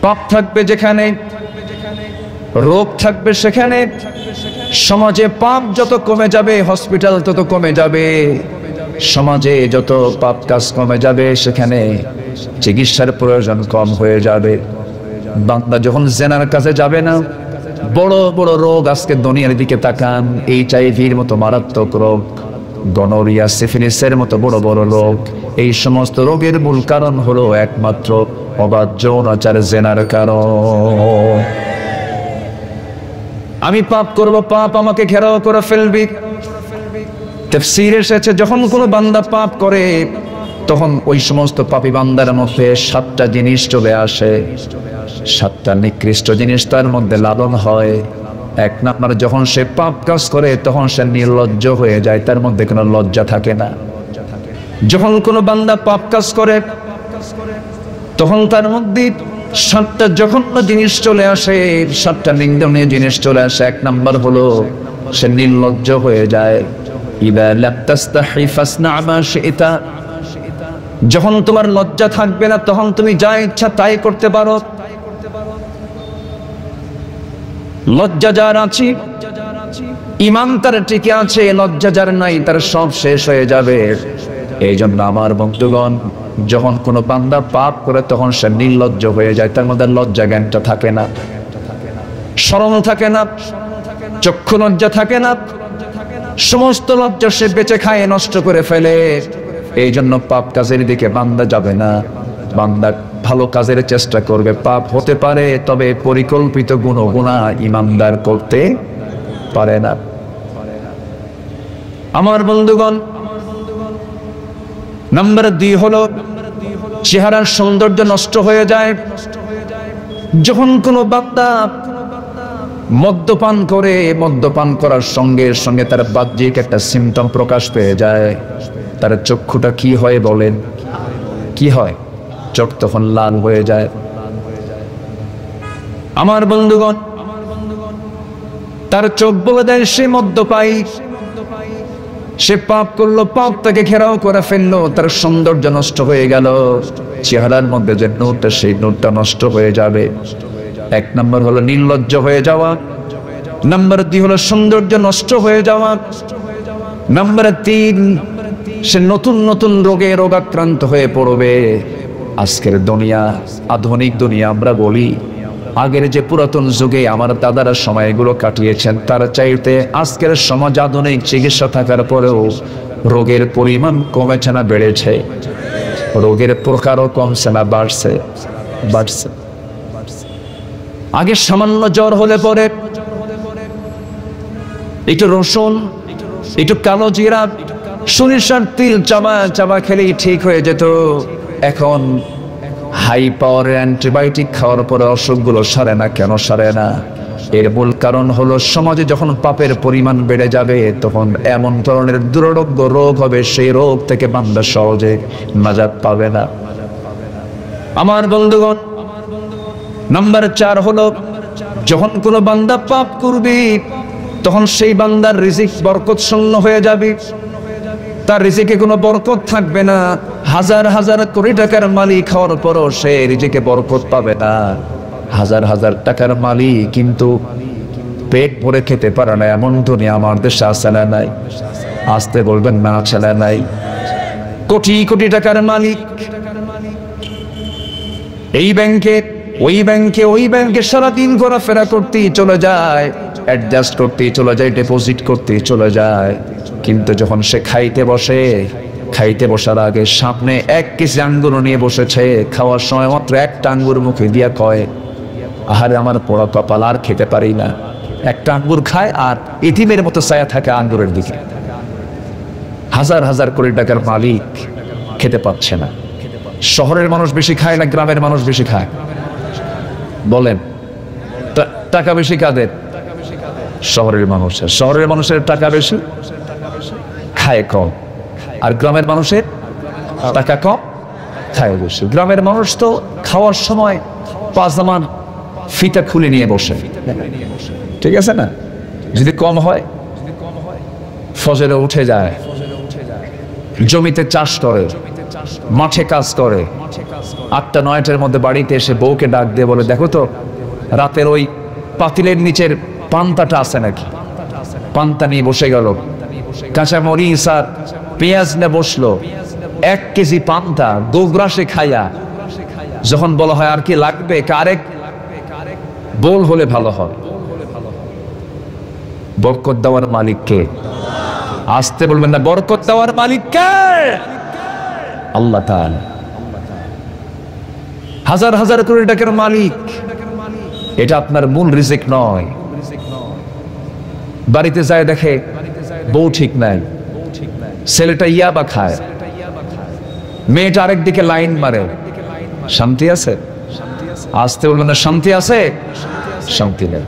পাপ থাকবে যেখানে, রোগ থাকবে সেখানে। সমাজে পাপ যত কমে যাবে, হসপিটাল তত কমে যাবে। সমাজে যত পাপ কাজ কমে যাবে, সেখানে চিকিৎসার প্রয়োজন কম হয়ে যাবে। বান্দা যখন জেনার কাছে যাবে না, বড় বড় রোগ, আজকে দুনিয়ার দিকে তাকান, HIV-র মতো মারাত্মক রোগ, গনোরিয়া, সিফিলিসের মতো বড় বড় রোগ, এই সমস্ত রোগের মূল কারণ হলো একমাত্র অবাধ যৌনাচার, জেনার কারণ। আমি পাপ করব, পাপ আমাকে ঘেরাও করে ফেলবি। তাফসীরে এসেছে যখন কোনো বান্দা পাপ করে, তখন ওই সমস্ত পাপী বান্দার মধ্যে 7টা জিনিস চলে আসে, 7টা নিকৃষ্ট জিনিস তার মধ্যে লালন হয়। 1 নাম্বার, যখন সে পাপ কাজ করে তখন সে নির্লজ্জ হয়ে যায়, তার মধ্যে কোনো লজ্জা থাকে না। যখন কোনো বান্দা পাপ কাজ করে তখন তার মধ্যে 7টা জঘন্য জিনিস চলে আসে, 7টা নিন্দনীয় জিনিস চলে আসে। 1 নাম্বার হলো সে নির্লজ্জ হয়ে যায়। ইদা লাম তাস্তাহি ফাসনা মা শি'তা, যখন তোমার লজ্জা থাকবে না তখন তুমি যা ইচ্ছা তাই করতে পারো। লজ্জা যার আছে, ঈমান তার টিকে আছে, লজ্জা যার নাই তার সব শেষ হয়ে যাবে। এই জন্য আমার বন্ধুগণ, যখন কোনো বান্দা পাপ করে তখন সে নির্লজ্জ হয়ে যায়, তার মধ্যে লজ্জা জ্ঞানটা থাকে না, শরম থাকে না, চক্ষু লজ্জা থাকে না, সমস্ত লজ্জা সে বেঁচে খায়, নষ্ট করে ফেলে। এই জন্য পাপ কাজের দিকে বান্দা যাবে না, বান্দা ভালো কাজের চেষ্টা করবে। পাপ হতে পারে, তবে পরিকল্পিত গুনাহ ঈমানদার করতে পারে না। আমার বন্ধুগণ, নাম্বার 2 হলো চেহারার সৌন্দর্য নষ্ট হয়ে যায়। যখন কোনো বান্দা মদ্যপান করে, মদ্যপান করার সঙ্গে সঙ্গে তার বাহ্যিক একটা সিমটম প্রকাশ পেয়ে যায়। তার চক্ষুটা কি হয় বলেন? কি হয়? চোখ তখন লাল হয়ে যায়। আমার বন্ধুগণ, তার চোখ বলে দেয় সে মদ্যপায়ী, সে পাপ করলো, পাপ তাকে ঘেরাও করে ফেললো, তার সৌন্দর্য নষ্ট হয়ে গেল। চেহারার মধ্যে যে নূরটা, সেই নূরটা নষ্ট হয়ে যাবে। 1 নাম্বার হলো নির্লজ্জ হয়ে যাওয়া, নাম্বার 2 হলো সৌন্দর্য নষ্ট হয়ে যাওয়া, নাম্বার 3 সে নতুন নতুন রোগে রোগাক্রান্ত হয়ে পড়বে। আজকের দুনিয়া, আধুনিক দুনিয়া আমরা বলি, আগের যে পুরাতন যুগে আমার দাদারা সময়গুলো কাটিয়েছেন, তার চাইতে আজকের সমাজ আধুনিক চিকিৎসা থাকার পরেও রোগের পরিমাণ কমেছে না বেড়েছে? রোগের প্রকারও কমছে না বাড়ছে? বাড়ছে। আগে সামান্য জ্বর হলে পরে একটু রসুন, একটু কালো জিরা, সরিষার তেল চাবা চাবা খেলেই ঠিক হয়ে যেত। এখন হাই পাওয়ার অ্যান্টিবায়োটিক খাওয়ার পরে অসুখগুলো সারে না। কেন সারে না? এর মূল কারণ হলো সমাজে যখন পাপের পরিমাণ বেড়ে যাবে তখন এমন ধরনের দুরারোগ্য রোগ হবে, সেই রোগ থেকে বান্দা সহজে নাজাত পাবে না। আমার বন্ধুগণ, নাম্বার 4 হলো যখন কোনো বান্দা পাপ করবে তখন সেই বান্দার রিজিক বরকত শূন্য হয়ে যাবে, তার রিজিকে কোনো বরকত থাকবে না। হাজার হাজার কোটি টাকার মালিক হওয়ার পরও সে রিজিকে বরকত পাবে না। হাজার হাজার টাকার মালিক কিন্তু পেট ভরে খেতে পারে না, এমন দুনিয়া আমার দেশে আছে না নাই? আসতে বলবেন না, ছেলে নাই? কোটি কোটি টাকার মালিক, এই ব্যাংকে ওই ব্যাংকে ওই ব্যাংকে সারাদিন ঘোরাফেরা করতেই চলে যায়, অ্যাডজাস্ট করতেই চলে যায়, ডিপোজিট করতেই চলে যায়। কিন্তু যখন সে খাইতে বসে, খাইতে বসার আগে সামনে 1 কেজি আঙ্গুর নিয়ে বসেছে, খাওয়ার সময় মাত্র 1টা আঙ্গুর মুখে দিয়া কয়, আহারে আমার পোড়া কপাল, আর খেতে পারি না। 1টা আঙ্গুর খায় আর ইতিমের মতো ছায়া থাকে আঙ্গুরের দিকে। হাজার হাজার কোটি টাকার মালিক খেতে পাচ্ছে না। শহরের মানুষ বেশি খায় না গ্রামের মানুষ বেশি খায়? বলেন, টাকা বেশি কাদের? শহরের মানুষের। শহরের মানুষের টাকা বেশি, খায় কম। আর গ্রামের মানুষের টাকা কম, খায় বেশি। গ্রামের মানুষ তো খাওয়ার সময় পাজামার ফিতা খুলে নিয়ে বসে, ঠিক আছে না? যদি কম হয় ফজরে উঠে যায়, জমিতে চাষ করে, মাঠে কাজ করে, 8টা-9টার মধ্যে বাড়িতে এসে বউকে ডাক দিয়ে বলে, দেখো তো রাতের ওই পাতিলের নিচের পান্তাটা আছে নাকি। পান্তা নিয়ে বসে গেল, কাঁচা মরিচ আর পেঁয়াজ নিয়ে বসলো, 1 কেজি পান্তা গোগ্রাসে খাইয়া। যখন বলা হয় আর কি লাগবে, আরেক বোল হলে ভালো হয়। বরকত দেওয়ার মালিক কে? আসতে বলবেন না, বরকত দেওয়ার মালিক কে? আল্লাহ তাআলা। হাজার হাজার কোটি টাকার মালিক, এটা আপনার মূল রিজিক নয়। বাড়িতে যায় দেখে বউ ঠিক নাই, ছেলেটা ইয়াবা খায়, মেয়েটা আরেক দিকে লাইন মারে, শান্তি আছে? আসতে বলবেন না, শান্তি আছে? শান্তি নেই।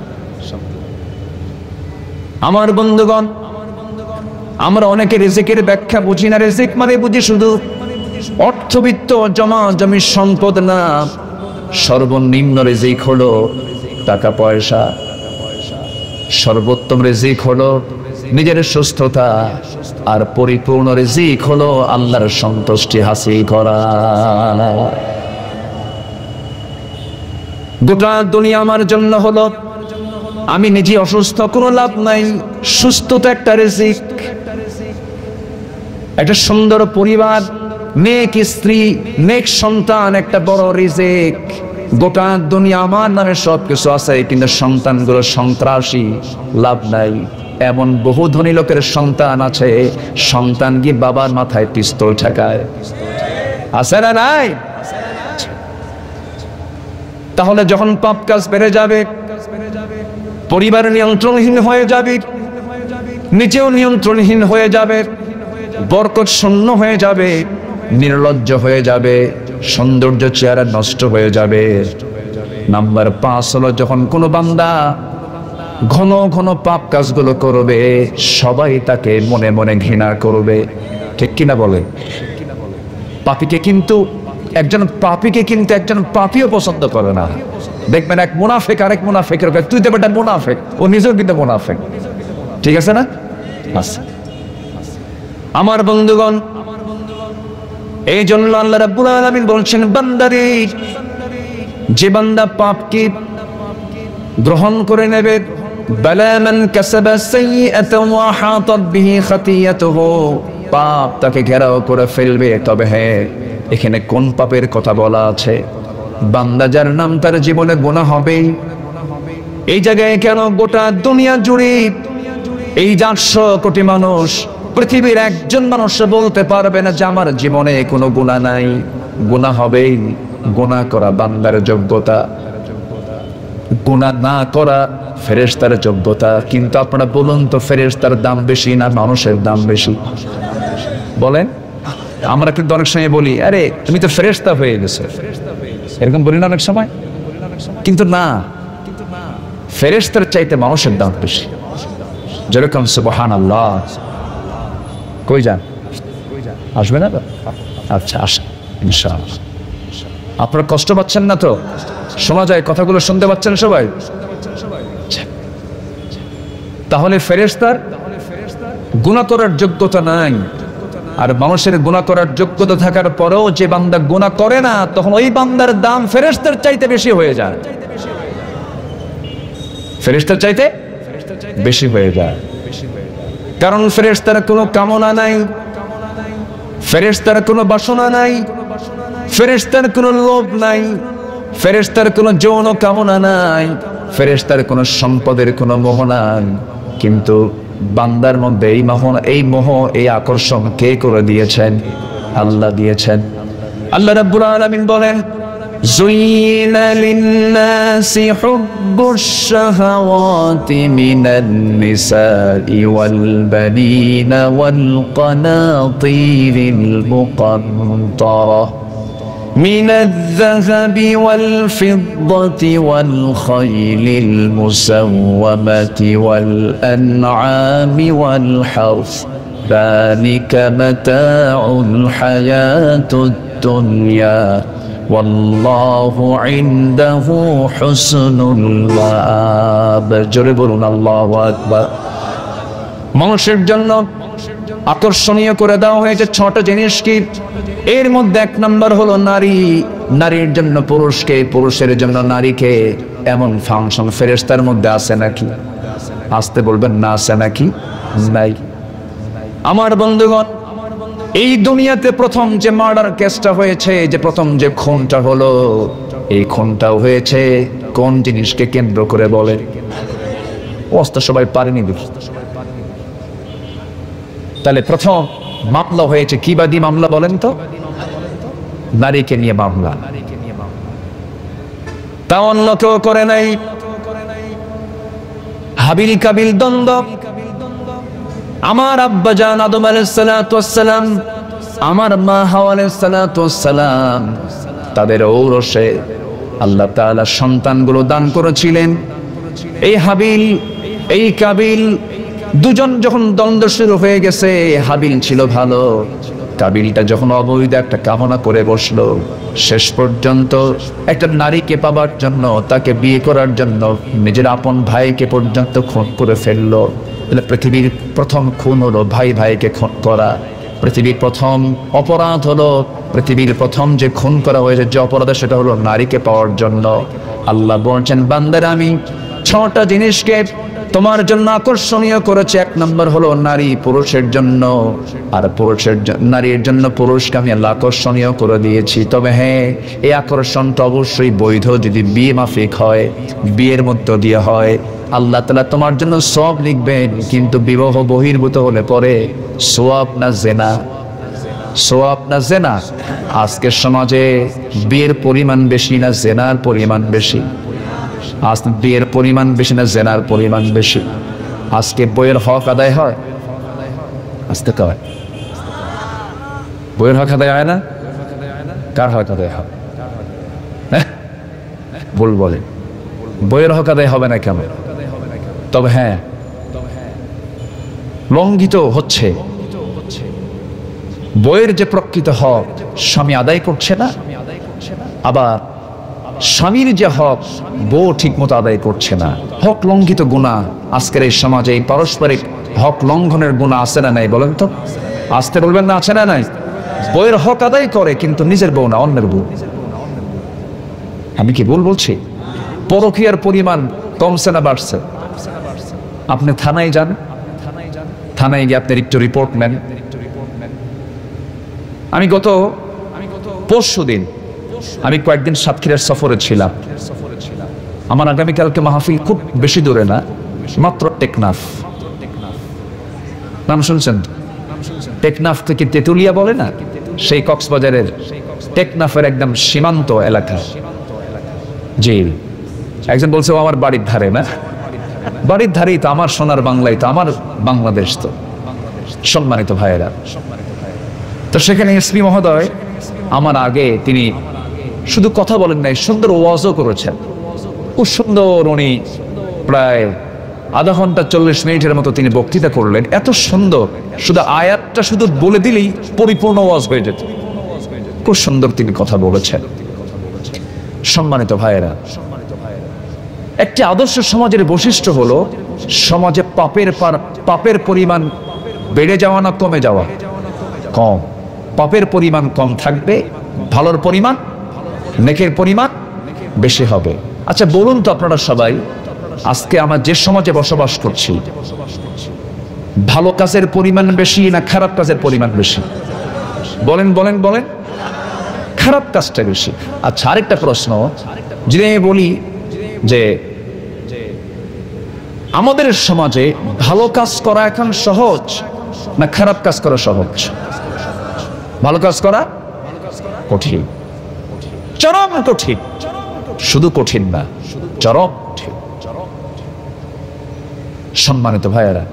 আমার বন্ধুগণ, আমরা অনেকে রিজিকের ব্যাখ্যা বুঝি না। রিজিক মানে বুঝি শুধু অর্থবিত্ত, জমা জমির সম্পদ না। সর্বনিম্ন রিজিক হলো টাকা পয়সা, সর্বোত্তম রিজিক হলো নিজের সুস্থতা, আর পরিপূর্ণ রিজিক হলো আল্লাহর সন্তুষ্টি হাসিল করা। গোটা দুনিয়া আমার জন্য হলো, আমি নিজে অসুস্থ, কোনো লাভ নাই। সুস্থতা একটা রিজিক, একটা সুন্দর পরিবার, নেক স্ত্রী, নেক সন্তান একটা বড় রিজিক। গোটা দুনিয়া আমার নামে সবকিছু আছে, কিন্তু সন্তানগুলো সন্ত্রাসী, লাভ নাই। এমন বহু ধনী লোকের সন্তান আছে, সন্তান গিয়ে বাবার মাথায় পিস্তল ঠেকায়, আছে না নাই? তাহলে যখন পাপ কাজ বেড়ে যাবে, পরিবার নিয়ন্ত্রণহীন হয়ে যাবে, নিজেও নিয়ন্ত্রণহীন হয়ে যাবে, বরকত শূন্য হয়ে যাবে, নির্লজ্জ হয়ে যাবে, সৌন্দর্য চেহারা নষ্ট হয়ে যাবে। নাম্বার 5 হলো, যখন কোনো বান্দা ঘন ঘন পাপ কাজগুলো করবে, সবাই তাকে মনে মনে ঘৃণা করবে। ঠিক কিনা বলে? পাপীকে কিন্তু একজন পাপীও পছন্দ করে না। দেখবেন এক মুনাফিক আরেক মুনাফিকের কাছে, তুই তো বেটা মুনাফিক, ও নিজেও কিন্তু মুনাফিক। ঠিক আছে না? আচ্ছা আমার বন্ধুগণ, এই জন্য আল্লাহ রাব্বুল আলামিন বলছেন, বান্দারে, যে বান্দা পাপকে গ্রহণ করে নেবে, বালা মান কাসাবা সাইয়্যাতান ওয়া হাতাত বিহি খাতিয়াতুহু, পাপ তাকে ঘেরাও করে ফেলবে। তবে হ্যাঁ, এখানে কোন পাপের কথা বলা আছে? বান্দা যার নাম তার জীবনে গুনাহ হবে। এই জায়গায় কেন গোটা দুনিয়া জুড়ে এই 800 কোটি মানুষ, পৃথিবীর একজন মানুষ বলতে পারবে না যে আমার জীবনে কোনো গুনাহ নাই। গুনাহ হবেই। গুনাহ করা বান্দার যোগ্যতা, গুনাহ না করা ফেরেশতার যোগ্যতা। কিন্তু আপনারা বলুন তো, ফেরেশতার দাম বেশি না মানুষের দাম বেশি? বলেন। আমরা কিন্তু অনেক সময় বলি, আরে তুমি তো ফেরেশতা হয়ে গেছো, এরকম বলি না অনেক সময়? কিন্তু না, ফেরেশতার চাইতে মানুষের দাম বেশি। যেরকম সুবহানাল্লাহ। কই যান? আসবে না তো? আচ্ছা, আসেন ইনশাআল্লাহ। আপনারা কষ্ট পাচ্ছেন না তো? শোনা যায় কথাগুলো, শুনতে পাচ্ছেন সবাই? তাহলে ফেরেশতার গুনাহ করার যোগ্যতা নাই। আর মানুষের গুনাহ করার যোগ্যতা থাকার পরেও যে বান্দা গুনাহ করে না, তখন ওই বান্দার দাম ফেরেশতার চাইতে বেশি হয়ে যায়। ফেরেশতার চাইতে বেশি হয়ে যায়। কারণ ফেরেশতার কোনো কামনা নাই, ফেরেশতার কোনো বাসনা নাই, ফেরেশতার কোনো লোভ নাই, ফেরেশতার কোনো যৌন কামনা নাই, ফেরেশতার কোনো সম্পদের কোনো মোহ নাই। কিন্তু বান্দার মধ্যে এই মোহ, এই আকর্ষণ কে করে দিয়েছেন? আল্লাহ দিয়েছেন। আল্লাহ রাব্বুল আলামিন বলেন, زين للناس حب الشهوات من النساء والبنين والقناطير المقنطرة من الذهب والفضة والخيل المسومة والأنعام والحرث ذلك متاع الحياة الدنيا والله عنده حسن المآب। জোরে বলুন আল্লাহু আকবার। মানুষের জন্য আকর্ষণীয় করে দেওয়া হয়েছে 6টা জিনিস। কি এর মধ্যে 1 নম্বর হলো নারী। নারীর জন্য পুরুষকে, পুরুষের জন্য নারীকে। এমন ফাংশন ফেরেশতার মধ্যে আছে নাকি? আসতে বলবেন না, আছে নাকি? নাই। আমার বন্ধুগণ, এই দুনিয়াতে প্রথম যে মার্ডার কেসটা হয়েছে, যে প্রথম যে খুনটা হলো, এই খুনটাও হয়েছে কোন জিনিসকে কেন্দ্র করে বলে? অবস্থা সবাই পারেনি দেখি। তাহলে প্রথম মামলা হয়েছে কি বাদী মামলা বলেন তো? নারীকে নিয়ে মামলা। তা অন্য কেউ করে নাই। হাবিল কাবিল দ্বন্দ্ব। আমার আব্বা জান আদম আলাইহিস সালাতু ওয়াস সালাম, আমার মা হাওয়া আলাইহিস সালাতু ওয়াস সালাম, তাদের ঔরসে আল্লাহ তাআলা সন্তানগুলো দান করেছিলেন। এই হাবিল এই কাবিল দুজন যখন দ্বন্দ্ব শুরু হয়ে গেছে, হাবিল ছিল ভালো, কাবিলটা যখন অবৈধ একটা কামনা করে বসলো, শেষ পর্যন্ত একটা নারীকে পাবার জন্য, তাকে বিয়ে করার জন্য নিজের আপন ভাইকে পর্যন্ত খুন করে ফেললো। পৃথিবীর প্রথম খুন হলো ভাই ভাইকে খুন করা। পৃথিবীর প্রথম অপরাধ হলো, পৃথিবীর প্রথম যে খুন করা হয়েছে, যে অপরাধ, সেটা হলো নারীকে পাওয়ার জন্য। আল্লাহ বলছেন, বান্দারা আমি 6টা জিনিসকে তোমার জন্য আকর্ষণীয় করেছে। 1 নম্বর হলো নারী পুরুষের জন্য, আর নারীর জন্য পুরুষকে আমি আল্লাহ আকর্ষণীয় করে দিয়েছি। তবে হ্যাঁ, এই আকর্ষণটা অবশ্যই বৈধ, যদি বিয়ে মাফিক হয়, বিয়ের মধ্য দিয়ে হয়। আল্লাহ তাআলা তোমার জন্য সওয়াব লিখবেন, কিন্তু বিবাহ বহির্ভূত হলে পরে সওয়াব না জেনা? সওয়াব না জেনা? আজকের সমাজে বিয়ের পরিমাণ বেশি না জেনার পরিমাণ বেশি? আজ বিয়ের পরিমাণ বেশি না জেনার পরিমাণ বেশি? আজকে বইয়ের হক আদায় হয়? আজকে তো হয়। বইয়ের হক আদায় হয় না? কার হক আদায় হয়? ভুল বলে। বইয়ের হক আদায় হবে না কেন? তবে হ্যাঁ, লঙ্ঘিত হচ্ছে বইয়ের যে প্রকৃত হক, স্বামী আদায় করছে না। আবার স্বামীর যে হক, বউ ঠিক মতো আদায় করছে না। হক লঙ্ঘিত গুনাহ আজকের এই সমাজে, এই পারস্পরিক হক লঙ্ঘনের গুনাহ আছে না নাই বলেন তো? আসতে বলবেন না, আছে না নাই? বইয়ের হক আদায় করে, কিন্তু নিজের বউ না, অন্যের বউ। আমি কি ভুল বলছি? পরকীয়ার পরিমাণ কমছে না বাড়ছে? আপনি থানায় যান, থানায় গিয়ে আপনার একটু রিপোর্ট নেন। আমি গত পরশুদিন আমি কয়েকদিন সাতক্ষীরার সফরে ছিলাম। আমার আগামীকালকে মাহফিল খুব বেশি দূরে না, মাত্র টেকনাফ। নাম শুনছেন? টেকনাফ থেকে তেতুলিয়া বলে না, সেই কক্সবাজারের টেকনাফের একদম সীমান্ত এলাকা। জি, একজন বলছে আমার বাড়ির ধারে না? বাড়ির ধারেই তো, আমার সোনার বাংলায় তো, আমার বাংলাদেশ তো। সম্মানিত ভাইয়েরা, তো সেখানে এসপি মহোদয় আমার আগে, তিনি শুধু কথা বলেন নাই, সুন্দর ওয়াজও করেছেন। খুব সুন্দর, উনি প্রায় আধা ঘন্টা 40 মিনিটের মতো তিনি বক্তৃতা করলেন। এত সুন্দর, শুধু আয়াতটা শুধু বলে দিলেই পরিপূর্ণ ওয়াজ হয়ে যেত। খুব সুন্দর তিনি কথা বলেছেন। সম্মানিত ভাইয়েরা, একটি আদর্শ সমাজের বৈশিষ্ট্য হলো সমাজে পাপের পরিমাণ বেড়ে যাওয়া না কমে যাওয়া? কম। পাপের পরিমাণ কম থাকবে, ভালোর পরিমাণ, নেকের পরিমাণ বেশি হবে। আচ্ছা বলুন তো আপনারা সবাই, আজকে আমরা যে সমাজে বসবাস করছি, ভালো কাজের পরিমাণ বেশি না খারাপ কাজের পরিমাণ বেশি? বলেন বলেন বলেন। খারাপ কাজটা বেশি। আচ্ছা, আরেকটা প্রশ্ন, যদি আমি বলি যে আমাদের সমাজে ভালো কাজ করা এখন সহজ না খারাপ কাজ করা সহজ? ভালো কাজ করা কঠিন, চরম কঠিন। শুধু কঠিন না, চরম কঠিন। সম্মানিত ভাইয়েরা,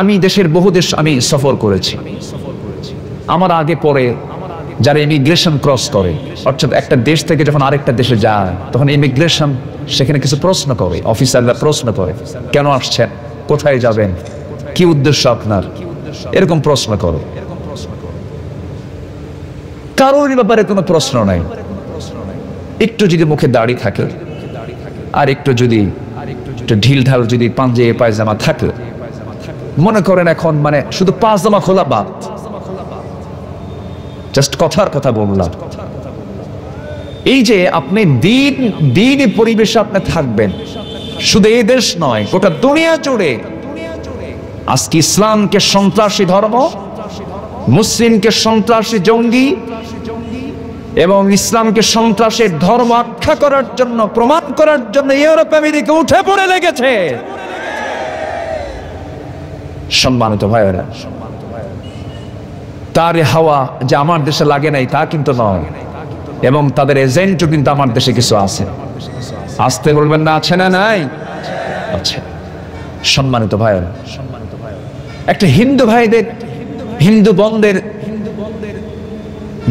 আমি দেশের বহু দেশ আমি সফর করেছি। আমার আগে পরে যারা ইমিগ্রেশন ক্রস করে, অর্থাৎ একটা দেশ থেকে যখন আরেকটা দেশে যায়, তখন ইমিগ্রেশন সেখানে কিছু প্রশ্ন করে, অফিসাররা প্রশ্ন করে, কেন আসছেন, কোথায় যাবেন, কি উদ্দেশ্য আপনার, এরকম প্রশ্ন করে। কারোর ব্যাপারে কোনো প্রশ্ন নাই। একটু যদি মুখে দাড়ি থাকে, আর একটু যদি ঢিল ঢাল যদি পাঞ্জাবি পায়জামা থাকে, মনে করেন এখন মানে শুধু পাজামা খোলা বাদ, জাস্ট কথার কথা বললাম। এই যে আপনি দিন পরিবেশে আপনি থাকবেন, শুধু এই দেশ নয় গোটা দুনিয়া জুড়ে আজকে ইসলামকে সন্ত্রাসী ধর্ম, মুসলিমকে সন্ত্রাসী জঙ্গি এবং ইসলামকে সন্ত্রাসের ধর্ম আখ্যা করার জন্য, প্রমাণ করার জন্য ইউরোপ আমেরিকা উঠে পড়ে লেগেছে। সম্মানিত ভাইয়েরা, তার হাওয়া যে আমার দেশে লাগে নাই তা কিন্তু নয়, এবং তাদের এজেন্টও কিন্তু আমার দেশে কিছু আছে। আসতে বলবেন না, আছে না নাই? আছে। সম্মানিত ভাইয়েরা, একটা হিন্দু ভাইদের, হিন্দু বোনদের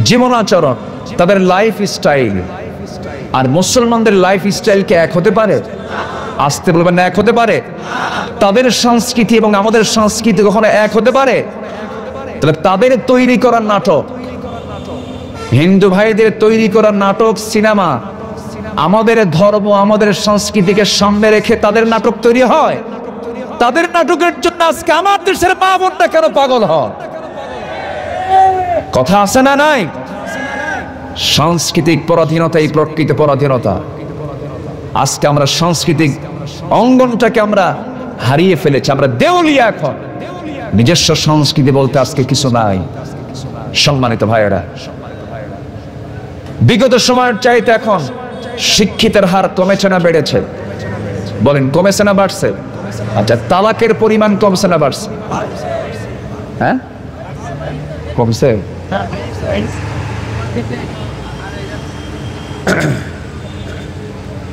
জীবনাচরণ, তাদের লাইফ স্টাইল আর মুসলমানদের লাইফ স্টাইল কি এক হতে পারে? আসতে বলবেন না, এক হতে পারে? তাদের সংস্কৃতি এবং আমাদের সংস্কৃতি কখনো এক হতে পারে? তাহলে তাদের তৈরি করার নাটক, হিন্দু ভাইদের তৈরি করার নাটক, সিনেমা, আমাদের ধর্ম, আমাদের সংস্কৃতিকে সামনে রেখে তাদের নাটক তৈরি হয়। তাদের নাটকের জন্য আজকে আমার দেশের মা বোনটা কেন পাগল হয়? কথা আছে না নাই? সাংস্কৃতিক পরাধীনতা, এই প্রকৃত পরাধীনতা। আজকে আমরা সাংস্কৃতিক অঙ্গনটাকে আমরা হারিয়ে ফেলেছি, আমরা দেউলিয়া। এখন নিজস্ব সংস্কৃতি বলতে আজকে কিছু নাই। সম্মানিত ভাইয়েরা, বিগত সময়ের চাইতে এখন শিক্ষিতের হার কমেছে না বেড়েছে? বলেন, কমেছে না বাড়ছে? আচ্ছা, তালাকের পরিমাণ কমছে না বাড়ছে? হ্যাঁ, কমছে।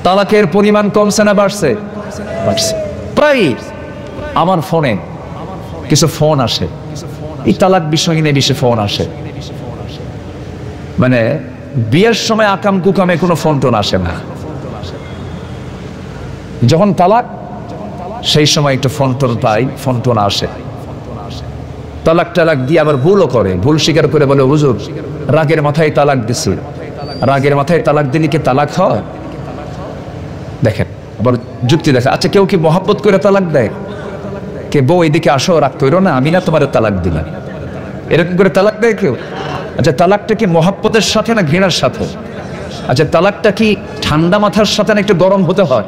তালাকের পরিমাণ কমছে না বাড়ছে? বাড়ছে। প্রায় আমার ফোনে কিছু ফোন আসে, এই তালাক বিষয় নিয়ে বেশি ফোন আসে। মানে বিয়ের সময় আকাম কুকামে কোনো ফোন টোন আসে না, যখন তালাক সেই সময় একটু ফোন টোন পাই, ফোন টোন আসে। তালাক টালাক দিয়ে আবার ভুলও করে, ভুল স্বীকার করে বলে, হুজুর রাগের মাথায় তালাক দিছি। রাগের মাথায় তালাক দিলে কি তালাক হয়? দেখেন, আবার যুক্তি দেখে। আচ্ছা, কেউ কি মহব্বত করে তালাক দেয়? কে বউ এদিকে আসো, রাগ করো না, আমি না তোমার তালাক দিলাম, এরকম করে তালাক দেয় কেউ? আচ্ছা, তালাকটা কি মহব্বতের সাথে না ঘৃণার সাথে? আচ্ছা, তালাকটা কি ঠান্ডা মাথার সাথে না একটু গরম হতে হয়?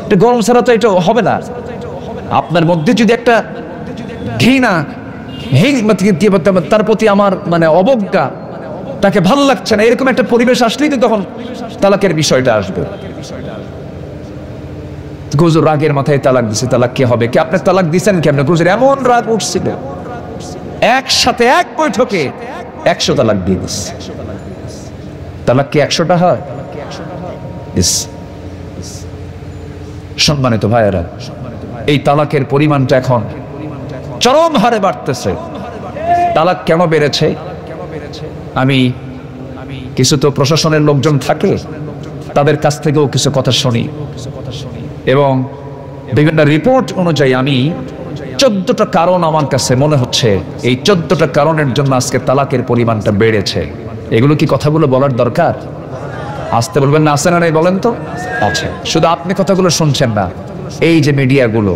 একটু গরম ছাড়া তো এটা হবে না। আপনার মধ্যে যদি একটা ঘৃণা, তার প্রতি আমার মানে অবজ্ঞা, তাকে ভালো লাগছে না, এরকম একটা পরিবেশ আসলেই তো তখন তালাকের বিষয়টা আসবে। হুজুর রাগের মাথায় তালাক দিছে, তালাক কি হবে? কি আপনি তালাক দিছেন কেমন? হুজুর এমন রাগ উঠছিল, একসাথে এক বৈঠকে 100 তালাক দিয়ে দিস। তালাক কি 100টা হয়? সম্মানিত ভাইয়েরা, এই তালাকের পরিমাণটা এখন চরম হারে বাড়তেছে। তালাক কেন বেড়েছে? আমি কিছু তো প্রশাসনের লোকজন থাকে, তাদের কাছ থেকেও কিছু কথা শুনি, এবং বিভিন্ন রিপোর্ট অনুযায়ী আমি 14টা কারণ আমার কাছে মনে হচ্ছে, এই 14টা কারণের জন্য আজকে তালাকের পরিমাণটা বেড়েছে। এগুলো কি কথাগুলো বলার দরকার? আসতে বলবেন না, আছে না নাই বলেন তো? আছে। শুধু আপনি কথাগুলো শুনছেন না, এই যে মিডিয়াগুলো,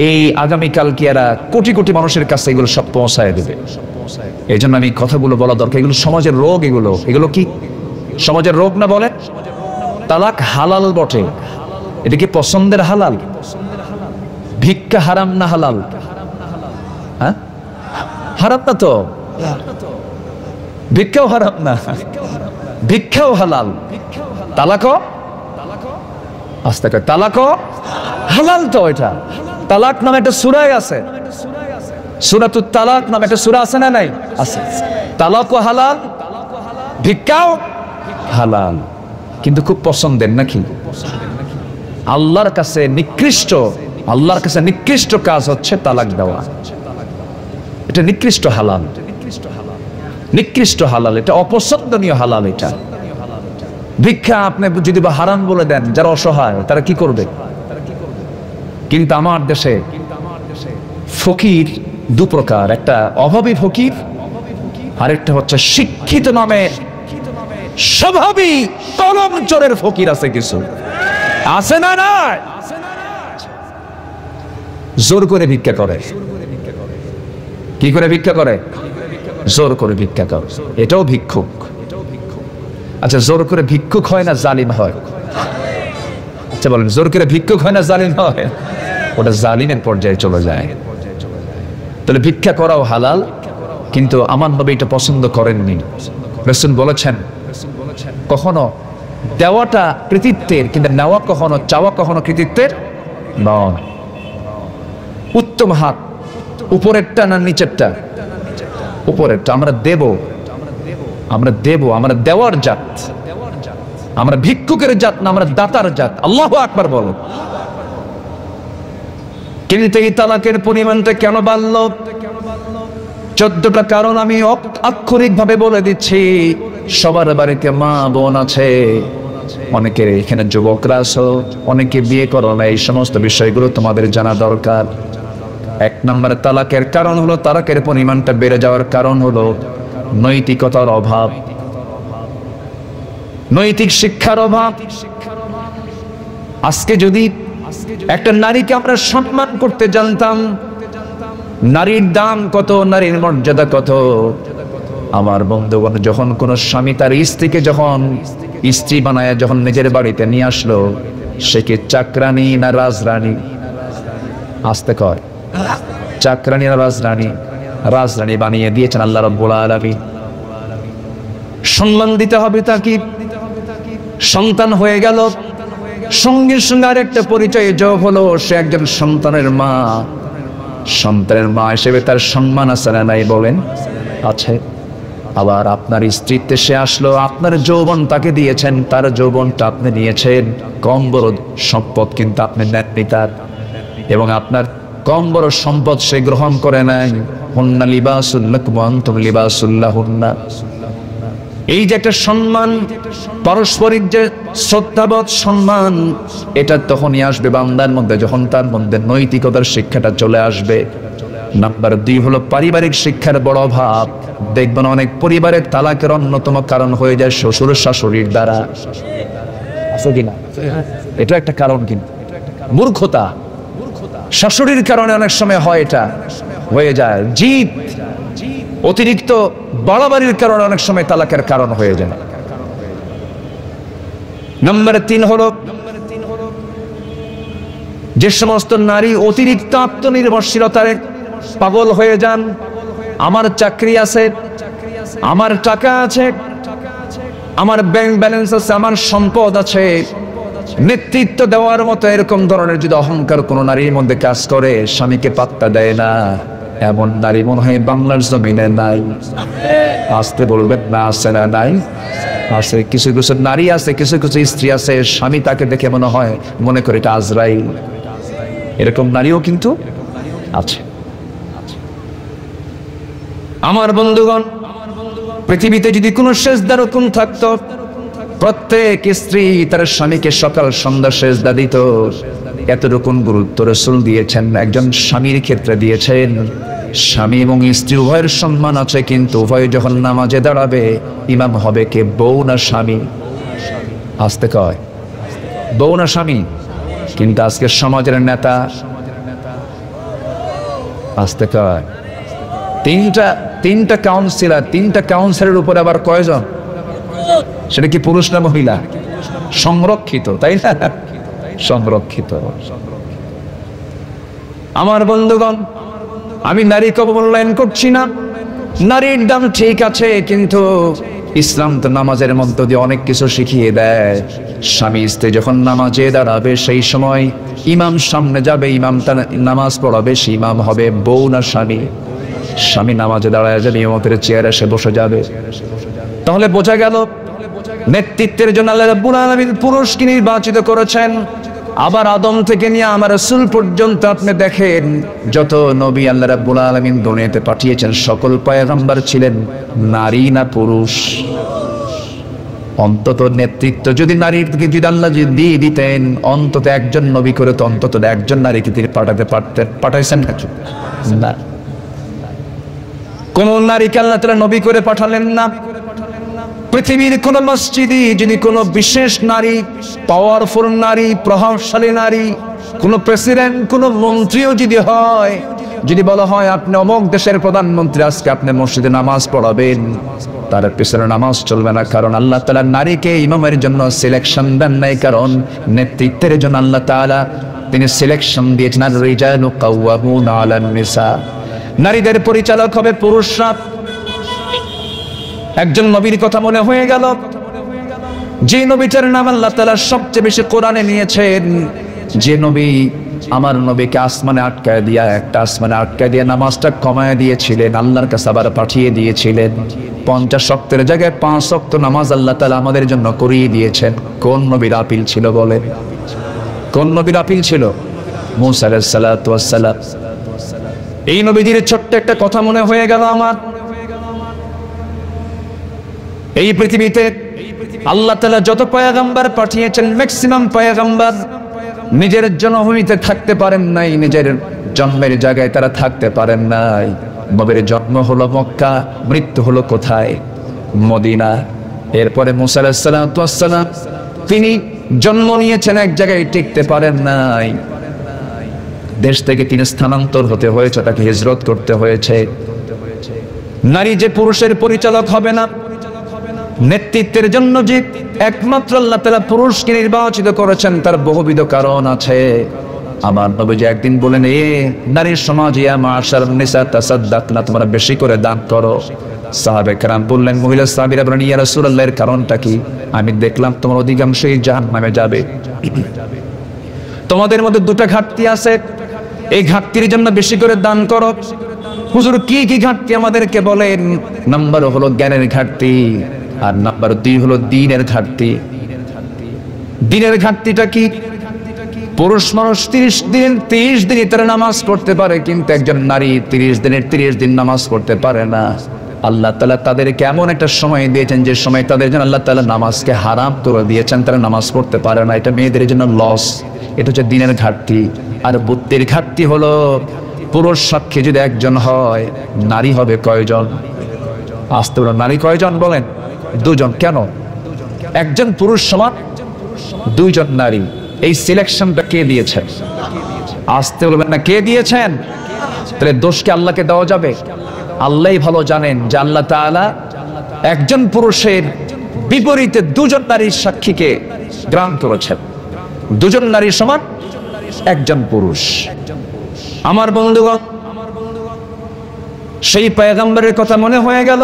এই আগামীকাল কি এরা কোটি কোটি মানুষের কাছে এগুলো সব পৌঁছায় দেবে। এই জন্য আমি কথাগুলো বলা দরকার। এগুলো সমাজের রোগ, এগুলো কি সমাজের রোগ না? বলেন, তালাক হালাল বটে, এটা কি পছন্দের হালাল? ভিক্ষা হারাম না হালাল? হ্যাঁ, হারাম না তো? ভিক্ষাও হারাম না, ভিক্ষাও হালাল। তালাকও আস্তে করে, তালাকও হালাল তো। এটা তালাক নামে একটা সূরা আছে, সূরাতুত তালাক নামে একটা সূরা আছে না নাই? আছে। তালাকও হালাল, ভিক্ষাও হালাল, কিন্তু খুব পছন্দের নাকি? আল্লাহর কাছে নিকৃষ্ট, আল্লাহর কাছে নিকৃষ্ট কাজ হচ্ছে তালাক দেওয়া। এটা নিকৃষ্ট হালাল, নিকৃষ্ট হালাল, এটা অপছন্দনীয় হালাল। এটা ভিক্ষা আপনি যদি বা হারাম বলে দেন, যারা অসহায় তারা কি করবে? কিন্তু আমার দেশে ফকির দু প্রকার, একটা অভাবী ফকির, আরেকটা হচ্ছে শিক্ষিত নামে স্বভাবী কলম চোরের ফকির আছে কিছু, আছে না? না, জোর করে ভিক্ষা করে। কি করে ভিক্ষা করে? জোর করে ভিক্ষা করে, এটাও ভিক্ষুক। আচ্ছা, জোর করে ভিক্ষুক হয় না জালিম হয়? আচ্ছা বলেন, জোর করে ভিক্ষুক হয় না জালিম হয়? ওটা জালিমের পর্যায়ে চলে যায়। তাহলে ভিক্ষা করাও হালাল, কিন্তু আমার নবী এটা পছন্দ করেননি। রাসূল বলেছেন কখনো দেওয়াটা কৃতিত্বের, কিন্তু নেওয়া কখনো, চাওয়া কখনো কৃতিত্বের নয়। উত্তম হাত উপরেরটা না নিচেরটা? উপরেরটা। আমরা দেব, আমরা দেব, আমরা দেওয়ার জাত, আমরা ভিক্ষুকের জাত না, আমরা দাতার জাত। আল্লাহু আকবার বলো। কিন্তু এই তালাকের পরিমাণটা কেন বাড়লো? 14টা কারণ আমি আক্ষরিক ভাবে বলে দিচ্ছি। সবার বাড়িতে মা বোন আছে, অনেকের এখানে যুবকরা আছো, অনেকে বিয়ে করো না। এই সমস্ত বিষয়গুলো তোমাদের জানা দরকার। 1 নম্বরে তালাকের কারণ হলো, তালাকের পরিমাণটা বেড়ে যাওয়ার কারণ হলো নৈতিকতার অভাব, নৈতিক শিক্ষার অভাব। আজকে যদি একটা নারীকে আমরা সম্মান করতে জানতাম, নারীর দাম কত, নারীর মর্যাদা কত। আমার বন্ধুগণ, যখন কোন স্বামী তার স্ত্রীকে যখন স্ত্রী বানায় যখন নিজের বাড়িতে নিয়ে আসলো, সে কি চাকরানি না রাজরানী? আসতে কয় চাকরানি না রাজরানী? রাজরানী বানিয়ে দিয়েছেন আল্লাহ রাব্বুল আলামিন। সম্মান দিতে হবে তাকে। সন্তান হয়ে গেল, সঙ্গে সঙ্গে আরেকটা পরিচয় যোগ হলো, সে একজন সন্তানের মা। সন্তানের মা হিসেবে তার সম্মান আছে না নাই বলেন? আছে। আবার আপনার স্ত্রীত্বে সে আসলো, আপনার যৌবন তাকে দিয়েছেন, তার যৌবনটা আপনি নিয়েছেন। কম বড় সম্পদ কিন্তু আপনি নেননি তার, এবং আপনার কম বড় সম্পদ সে গ্রহণ করে নাই। হুন্না লিবাসুল লাকুম ওয়া আনতুম লিবাসুল লাহুন্না। এই যে একটা সম্মান, পারস্পরিক যে শ্রদ্ধাবোধ, সম্মান, এটা তখনই আসবে বান্দার মধ্যে যখন তার মধ্যে নৈতিকতার শিক্ষাটা চলে আসবে। নাম্বার 2 হলো পারিবারিক শিক্ষার বড় অভাব। দেখবেন অনেক পরিবারের তালাকের অন্যতম কারণ হয়ে যায় শ্বশুর শাশুড়ির দ্বারা। আছে কিনা? এটা একটা কারণ, কিন্তু মূর্খতা। শাশুড়ির কারণে অনেক সময় হয়, এটা হয়ে যায়। জিদ, অতিরিক্ত বাড়াবাড়ির কারণে অনেক সময় তালাকের কারণ হয়ে যায়। নম্বর 3 হলো যে সমস্ত নারী অতিরিক্ত আত্মনির্ভরশীলতায় পাগল হয়ে যান। আমার চাকরি আছে, আমার টাকা আছে, আমার ব্যাংক ব্যালেন্স আছে, আমার সম্পদ আছে, নেতৃত্ব দেওয়ার মতো এরকম ধরনের যদি অহংকার কোন নারীর মধ্যে কাজ করে, স্বামীকে পাত্তা দেয় না, এমন নারী মনে হয় বাংলার জমিনে নাই। আসতে বলবেন না, আছে না নাই? আছে। কিছু কিছু নারী আছে, কিছু কিছু স্ত্রী আছে, স্বামী তাকে দেখে মনে করে এটা আজরাইল। এরকম নারীও কিন্তু আছে। আমার বন্ধুগণ, পৃথিবীতে যদি কোনো সেজদা রকম থাকতো, প্রত্যেক স্ত্রী তার স্বামীকে সকাল সন্ধ্যা সেজদা দিত। এতটুকু গুরুত্ব রাসূল দিয়েছেন, একজন স্বামীর ক্ষেত্রে দিয়েছেন। স্বামী এবং স্ত্রী উভয়ের সম্মান আছে, কিন্তু উভয় যখন নামাজে দাঁড়াবে, ইমাম হবে কে, বউ না স্বামী? আসতে কয় বউ না স্বামী? কিন্তু আজকে সমাজের নেতা আসতে কয় তিনটা কাউন্সিলর, 3টা কাউন্সিলের উপরে আবার কয়জন? সেটা কি পুরুষ না মহিলা? সংরক্ষিত, তাই না? সংরক্ষিত। আমার বন্ধুগণ, আমি নারীকে অবমূল্যায়ন করছি না, নারীর দাম ঠিক আছে, কিন্তু ইসলাম তো নামাজের মধ্য দিয়ে অনেক কিছু শিখিয়ে দেয়। স্বামী স্ত্রী যখন নামাজে দাঁড়াবে, সেই সময় ইমাম সামনে যাবে, ইমাম তার নামাজ পড়াবে, সে ইমাম হবে বউ না স্বামী? স্বামী নামাজে দাঁড়ায় যাবে, ইমামতের চেয়ারে এসে বসে যাবে। তাহলে বোঝা গেল নেতৃত্বের জন্য আল্লাহ রাব্বুল আলামিন পুরুষকে নির্বাচিত করেছেন। আবার আদম থেকে নিয়ে আমার রাসূল পর্যন্ত আপনি দেখেন, যত নবী আল্লাহ রাব্বুল আলামিন দুনিয়াতে পাঠিয়েছেন, সকল পয়গম্বর ছিলেন নারী না পুরুষ? অন্তত নেতৃত্ব যদি নারীকে যদি আল্লাহ দিয়ে দিতেন, অন্তত একজন নবী করে তো অন্তত একজন নারীকে তিনি পাঠাতে পারতেন। পাঠাইছেন না? কোন নারীকে আল্লাহ তাআলা নবী করে পাঠালেন না। পৃথিবীর কোন মসজিদে যদি কোনো বিশেষ নারী, পাওয়ারফুল নারী, প্রভাবশালী নারী, কোন প্রেসিডেন্ট, কোন মন্ত্রীও যদি হয়, যদি বলা হয় আপনি অমুক দেশের প্রধানমন্ত্রী, আজকে আপনি মসজিদে নামাজ পড়াবেন, তার পিছনে নামাজ চলবে না। কারণ আল্লাহ তাআলা নারীকে ইমামের জন্য সিলেকশন দেন নাই, কারণ নেতৃত্বের জন্য আল্লাহ তাআলা তিনি সিলেকশন দিয়েছেন। আর রিজালু কাওয়ামুনা আলান নিসা, নারীদের পরিচালক হবে পুরুষরা। একজন নবীর কথা মনে হয়ে গেল, যে নবীটার নাম আল্লাহ তাআলা সবচেয়ে বেশি কোরআনে নিয়েছেন, যে নবী আমার নবীকে আসমানে আটকায় দিয়া, একটা আসমানে আটকায় দিয়ে নামাজটা কমায় দিয়েছিলেন, আল্লাহর কাছে আবার পাঠিয়ে দিয়েছিলেন। 50 ওয়াক্তের জায়গায় 5 ওয়াক্ত নামাজ আল্লাহ তাআলা আমাদের জন্য করিয়ে দিয়েছেন। কোন নবীর আপিল ছিল বলেন? কোন নবীর আপিল ছিল? মূসা আলাইহিস সালাতু ওয়াস সালাম। এই নবীজির ছোট্ট একটা কথা মনে হয়ে গেল আমার। এই পৃথিবীতে আল্লাহ তাআলা যত পয়গম্বর পাঠিয়েছেন, ম্যাক্সিমাম পয়গম্বর নিজের জন্মভূমিতে থাকতে পারেন নাই, নিজের জন্মের জায়গায় তারা থাকতে পারেন নাই। নবীর জন্ম হলো মক্কা, মৃত্যু হলো কোথায়? মদিনা। এরপরে মূসা আলাইহিস সালাতু ওয়াস সালাম তিনি জন্ম নিয়েছেন এক জায়গায়, টিকতে পারেন নাই, দেশ থেকে তিনি স্থানান্তর হতে হয়েছে, তাকে হিজরত করতে হয়েছে। নারী যে পুরুষের পরিচালক হবে না, নেতৃত্বের জন্য যে একমাত্র আল্লাহ তাআলা পুরুষকে নির্বাচিত করেছেন, তার বহুবিধ কারণ আছে। আমার নবীজি একদিন বলেন, এ নারীর সমাজ, ইয়া মাশারান নিসা তাসাদদাকনা, তোমরা বেশি করে দান করো। সাহাবে কেরাম বললেন, মহিলা সাহাবীরা বলেন, ইয়া রাসূলুল্লাহ এর কারণটা কি? আমি দেখলাম তোমার অধিকাংশই জাহান্নামে যাবে, তোমাদের মধ্যে দুটো ঘাটতি আছে, এই ঘাটতির জন্য বেশি করে দান করো। হুজুর কি কি ঘাটতি আমাদেরকে বলেন? নাম্বার হলো জ্ঞানের ঘাটতি, আর নাম্বার 2 হলো দ্বীনের ঘাটতি। দ্বীনের ঘাটতিটা কি? পুরুষ মানুষ 30 দিনই তারা নামাজ পড়তে পারে, কিন্তু একজন নারী 30 দিনের 30 দিন নামাজ পড়তে পারে না। আল্লাহ তাআলা তাদেরকে এমন একটা সময় দিয়েছেন, যে সময় তাদের জন্য আল্লাহ তাআলা নামাজকে হারাম করে দিয়েছেন, তারা নামাজ পড়তে পারে না। এটা মেয়েদের জন্য লস, এটা হচ্ছে দ্বীনের ঘাটতি। আর বুদ্ধির ঘাটতি হলো, পুরুষ সাক্ষী যদি একজন হয়, নারী হবে কয়জন? আসতে বলো, নারী কয়জন বলেন? 2 জন। কেন? একজন পুরুষ সমান 2 জন নারী। এই সিলেকশনটা কে দিয়েছেন? আসতে বলবেন না, কে দিয়েছেন? তাহলে দোষকে আল্লাহকে দেওয়া যাবে? আল্লাহই ভালো জানেন যে আল্লাহ তাআলা একজন পুরুষের বিপরীতে 2 জন নারীর সাক্ষীকে গ্রহণ করেছেন। 2 জন নারী সমান একজন পুরুষ। আমার বন্ধুগণ, সেই পয়গম্বরের কথা মনে হয়ে গেল।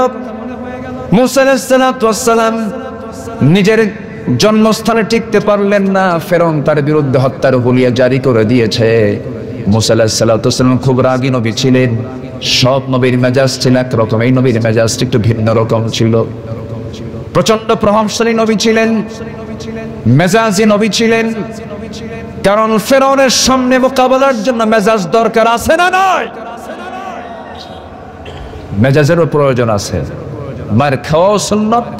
মূসা আলাইহিস সালাতু ওয়াস সালাম নিজের জন্মস্থানে টিকতে পারলেন না, ফেরাউন তার বিরুদ্ধে হত্যার হুলিয়া জারি করে দিয়েছে। মূসা আলাইহিস সালাতু ওয়াস সালাম খুব রাগী নবী ছিলেন। সব নবীর মেজাজ ছিল একরকম, এই নবীর মেজাজ একটু ভিন্ন রকম ছিল। প্রচন্ড প্রভাবশালী নবী ছিলেন, মেজাজি নবী ছিলেন। কারণ ফেরাউনের সামনে মোকাবেলার জন্য মেজাজ দরকার আছে না নয়? মেজাজেরও প্রয়োজন আছে। মায়ের খাওয়াও সুন্নাত,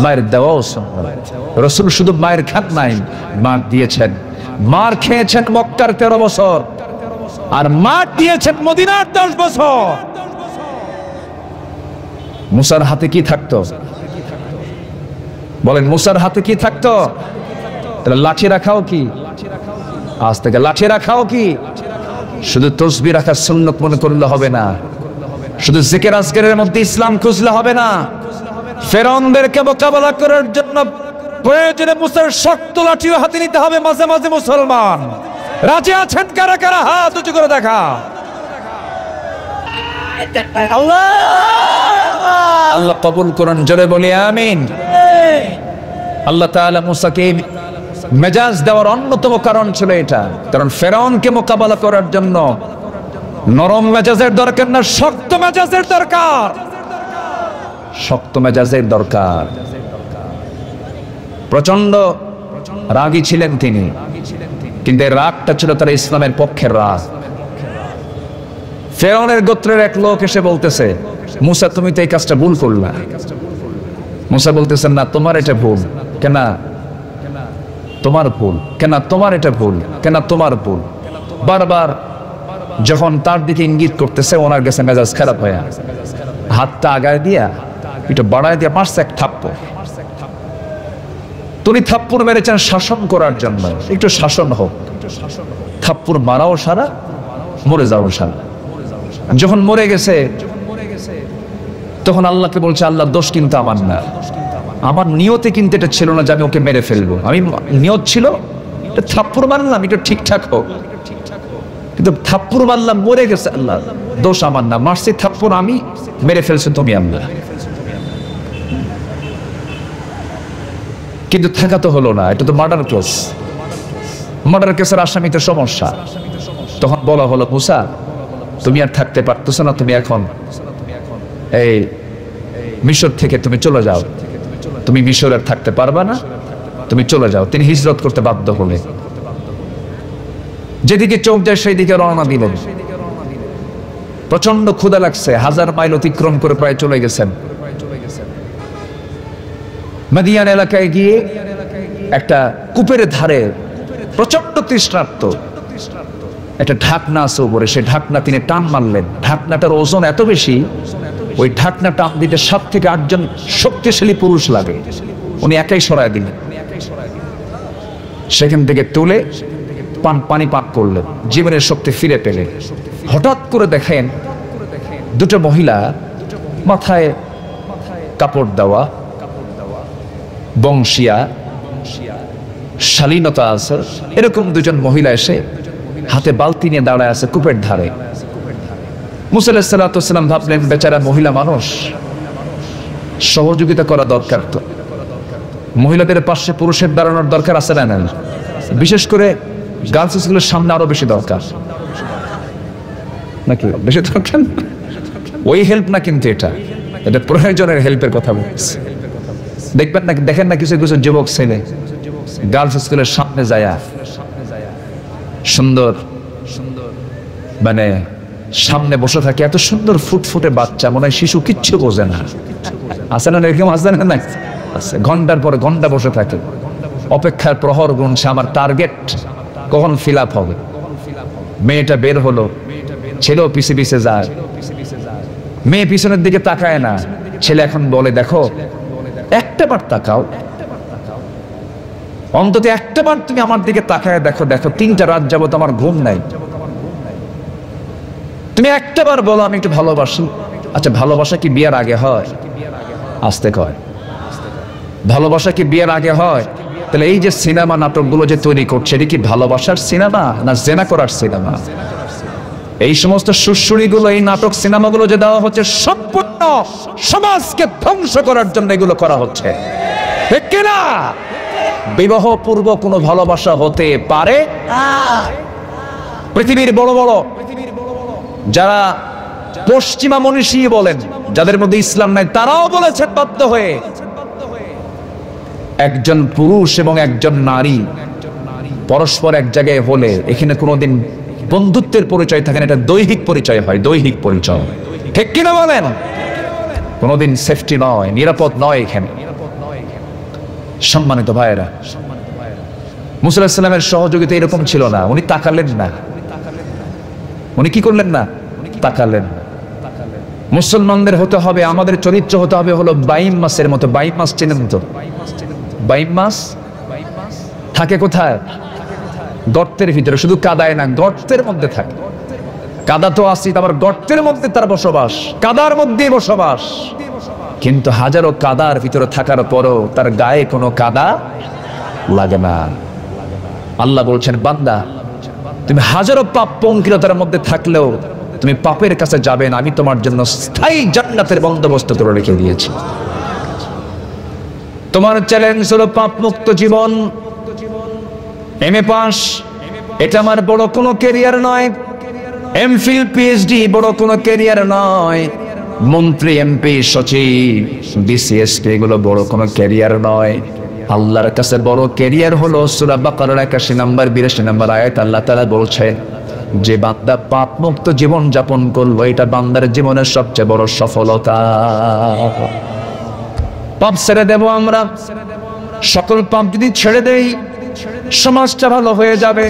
মায়ের দেওয়াও সুন্নাত। রাসূল শুধু মায়ের খান নাই, মার দিয়েছেন। মার খেয়েছেন মক্কার 13 বছর, আর মার দিয়েছেন মদিনার 10 বছর। মুসার হাতে কি থাকতো বলেন? মুসার হাতে কি থাকতো? তাহলে লাঠি রাখাও কি? আজ থেকে লাঠি রাখাও কি? শুধু তসবিহ রাখার সুন্নত মনে করলে হবে না, শুধু জিকির আজকারের মধ্যে ইসলাম খুঁজলে হবে না। ফেরাউনদেরকে মোকাবেলা করার জন্য প্রয়োজনে মুসার শক্ত লাঠিও হাতে নিতে হবে। মাঝে মাঝে মুসলমান রাজি আছেন কারা কারা? হাত উঁচু করে দেখা। আল্লাহ কবুল করুন, জোরে বলি আমিন। আল্লাহ তাআলা মুসাকে মেজাজ দেওয়ার অন্যতম কারণ ছিল এটা। কারণ ফেরাউনকে মোকাবেলা করার জন্য নরম মেজাজের দরকার না, শক্ত মেজাজের দরকার। শক্ত মেজাজের দরকার। প্রচন্ড রাগী ছিলেন তিনি, কিন্তু এই রাগটা ছিল তার ইসলামের পক্ষের রাগ। ফেরাউনের গোত্রের এক লোক এসে বলতেছে, মুসা তুমি তো এই কাজটা ভুল করলা। মুসা বলতেছেন, না তোমার এটা ভুল। কেন তোমার ভুল? কেন তোমার এটা ভুল? কেন তোমার ভুল? বারবার যখন তার দিকে ইঙ্গিত করতেছে, ওনার কাছে মেজাজ খারাপ হয়ে হাতটা আগায় দিয়া একটু বাড়ায় দিয়া মারছে এক থাপ্পড়। থাপ্পড়। তুমি থাপ্পড় মেরেছেন শাসন করার জন্য, একটু শাসন হোক। থাপ্পড় মারাও সারা, মরে যাও সারা। যখন মরে গেছে তখন আল্লাহকে বলছে, আল্লাহ দোষ কিন্তু আমার না, আমার নিয়তে কিন্তু এটা ছিল না যে আমি ওকে মেরে ফেলবো। আমি নিয়ত ছিল থাপ্পড় মারলাম এটা ঠিকঠাক হোক, কিন্তু থাপ্পড় মারলাম মরে গেছে, আল্লাহ দোষ আমার না, মারছি থাপ্পড় আমি, মেরে ফেলছে তুমি আল্লাহ। কিন্তু থাকা তো হলো না, এটা তো মার্ডার কেস। মার্ডার কেসের আসামিতে সমস্যা। তখন বলা হলো, মুসা তুমি আর থাকতে পারতেছো না, তুমি এখন এই মিশর থেকে তুমি চলে যাও, তুমি মিশর আর থাকতে পারবা না, তুমি চলে যাও। তিনি হিজরত করতে বাধ্য হলে যেদিকে চোখ যায় সেই দিকে রওনা দিলেন। প্রচন্ড ক্ষুধা লাগছে, 1000 মাইল অতিক্রম করে প্রায় চলে গেছেন। মাদিয়ান এলাকায় গিয়ে একটা কূপের ধারে প্রচন্ড তৃষ্ণার্ত, একটা ঢাকনা আছে উপরে, সেই ঢাকনা তিনি টান মারলেন। ঢাকনাটার ওজন এত বেশি, ওই ঢাকনা টান দিতে 7 থেকে 8 জন শক্তিশালী পুরুষ লাগে। উনি একাই সরায় দিলেন, সেখান থেকে তুলে পানি পান করলেন, জীবনের শক্তি ফিরে পেলেন। হঠাৎ করে দেখেন দুটো মহিলা, মাথায় কাপড় দেওয়া, বংশিয়া, শালীনতা আছে, এরকম দুজন মহিলা এসে হাতে বালতি নিয়ে দাঁড়ায় আছে কূপের ধারে। মুসা আলাইহিস সালাতু ওয়াস সালাম ভাবলেন, বেচারা মহিলা মানুষ, সহযোগিতা করা দরকার। তো মহিলাদের পাশে পুরুষের দাঁড়ানোর দরকার আছে না? বিশেষ করে গার্লস স্কুলের সামনে আরো বেশি দরকার, নাকি বেশি দরকার? ওই হেল্প না, কিন্তু এটা প্রয়োজনের হেল্পের কথা বলছে। দেখবেন না, দেখেন না কিছু কিছু যুবক ছেলে গার্লস স্কুলের সামনে যায়, সুন্দর মানে সামনে বসে থাকে, এত সুন্দর ফুটফুটে বাচ্চা, মনে হয় শিশু, কিচ্ছু বোঝে না। আছে না এরকম? আছে না? আছে। ঘন্টার পর ঘন্টা বসে থাকে, অপেক্ষার প্রহর গুনছে, আমার টার্গেট কখন ফিল আপ হবে। মেয়েটা বের হলো, ছেলেও পিছে পিছে যায়, মেয়ে পিছনের দিকে তাকায় না। ছেলে এখন বলে, দেখো একটা বার তাকাও, অন্তত একটা বার তুমি আমার দিকে তাকায় দেখো, দেখো 3টা রাত যাবত আমার ঘুম নাই, তুমি একটা বার বলো আমি একটু ভালোবাসি। আচ্ছা, ভালোবাসা কি বিয়ের আগে হয়? আসতে কয়, ভালোবাসা কি বিয়ের আগে হয়? তাহলে এই যে সিনেমা নাটকগুলো যে তৈরি করছে, এটা কি ভালোবাসার সিনেমা না জেনা করার সিনেমা? এই সমস্ত সুশ্রুড়িগুলো, এই নাটক সিনেমাগুলো যে দেওয়া হচ্ছে, সম্পূর্ণ সমাজকে ধ্বংস করার জন্য এগুলো করা হচ্ছে, ঠিক কিনা? বিবাহ পূর্ব কোনো ভালোবাসা হতে পারে? পৃথিবীর বড় বড় যারা পশ্চিমা মনীষী বলেন, যাদের মধ্যে ইসলাম নাই, তারাও বলেছেন বাধ্য হয়ে, একজন পুরুষ এবং একজন নারী পরস্পর এক জায়গায় হলে এখানে কোনোদিন বন্ধুত্বের পরিচয় থাকে না, এটা দৈহিক পরিচয় হয়, দৈহিক পরিচয়, ঠিক কিনা বলেন? কোনোদিন সেফটি নয়, নিরাপদ নয় এখানে। সম্মানিত ভাইয়েরা, মুসা আলাইহিস সালামের সহযোগিতা এরকম ছিল না। উনি তাকালেন না, উনি কি করলেন না? তাকালেন। মুসলমানদের হতে হবে, আমাদের চরিত্র হতে হবে হলো বাইম মাছের মতো। বাইম মাছ চেনেন তো? বাইম মাছ থাকে কোথায়? গর্তের ভিতরে, শুধু কাদায় না, গর্তের মধ্যে থাকে। কাদা তো আসি, আবার গর্তের মধ্যে তার বসবাস, কাদার মধ্যে বসবাস। কিন্তু হাজারো কাদার ভিতরে থাকার পরও তার গায়ে কোনো কাদা লাগে না। আল্লাহ বলছেন, বান্দা তুমি হাজারো পাপ পঙ্কিলতার মধ্যে থাকলেও তুমি পাপের কাছে যাবে না, আমি তোমার জন্য স্থায়ী জান্নাতের বন্দোবস্ত করে রেখে দিয়েছি। তোমার চ্যালেঞ্জ হলো পাপ মুক্ত জীবন। এমএ পাস এটা আমার বড় কোনো ক্যারিয়ার নয়, এমফিল পিএইচডি বড় কোনো ক্যারিয়ার নয়, মন্ত্রী এমপি সচিব বিসিএসপি এগুলো বড় কোনো ক্যারিয়ার নয়। আল্লাহর কাছে বড় ক্যারিয়ার হলো সূরা বাকারার 81 নম্বর 82 নম্বর আয়াত আল্লাহ তাআলা বলছেন যে বান্দা পাপ মুক্ত জীবন যাপন করলো, এটা বান্দার জীবনের সবচেয়ে বড় সফলতা। পাপ ছেড়ে দেব আমরা, সকল পাপ যদি ছেড়ে দেই সমাজটা ভালো হয়ে যাবে।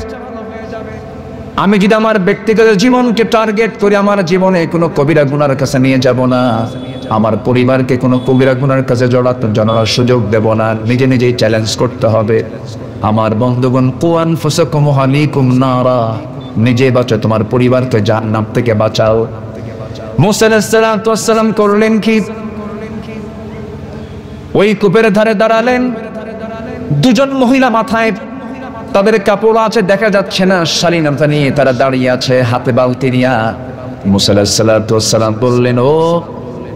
আমি যদি আমার ব্যক্তিগত জীবনকে টার্গেট করি, আমার জীবনে কোনো কবিরা গুনার কাছে নিয়ে যাব না, আমার পরিবারকে কোনো কবিরা গুনার কাছে জড়ানোর সুযোগ দেব না, নিজে নিজেই চ্যালেঞ্জ করতে হবে। আমার বন্ধুগণ, কু আনফুসাকুম ওয়া আহলিকুম নারা, নিজে বাঁচো, তোমার পরিবারকে জাহান্নাম থেকে বাঁচাও। মুসা আলাইহিস সালাতু ওয়াস সালাম করলেন কি? ওই কূপের ধারে দাঁড়ালেন, দুজন মহিলা মাথায় তাদের কাপড় আছে দেখা যাচ্ছে না, শালীনতা নিয়ে তারা দাঁড়িয়ে আছে, হাতে বালতি নিয়ে। মুসা আলাইহিস সালাতু ওয়াস সালাম বললেন, ও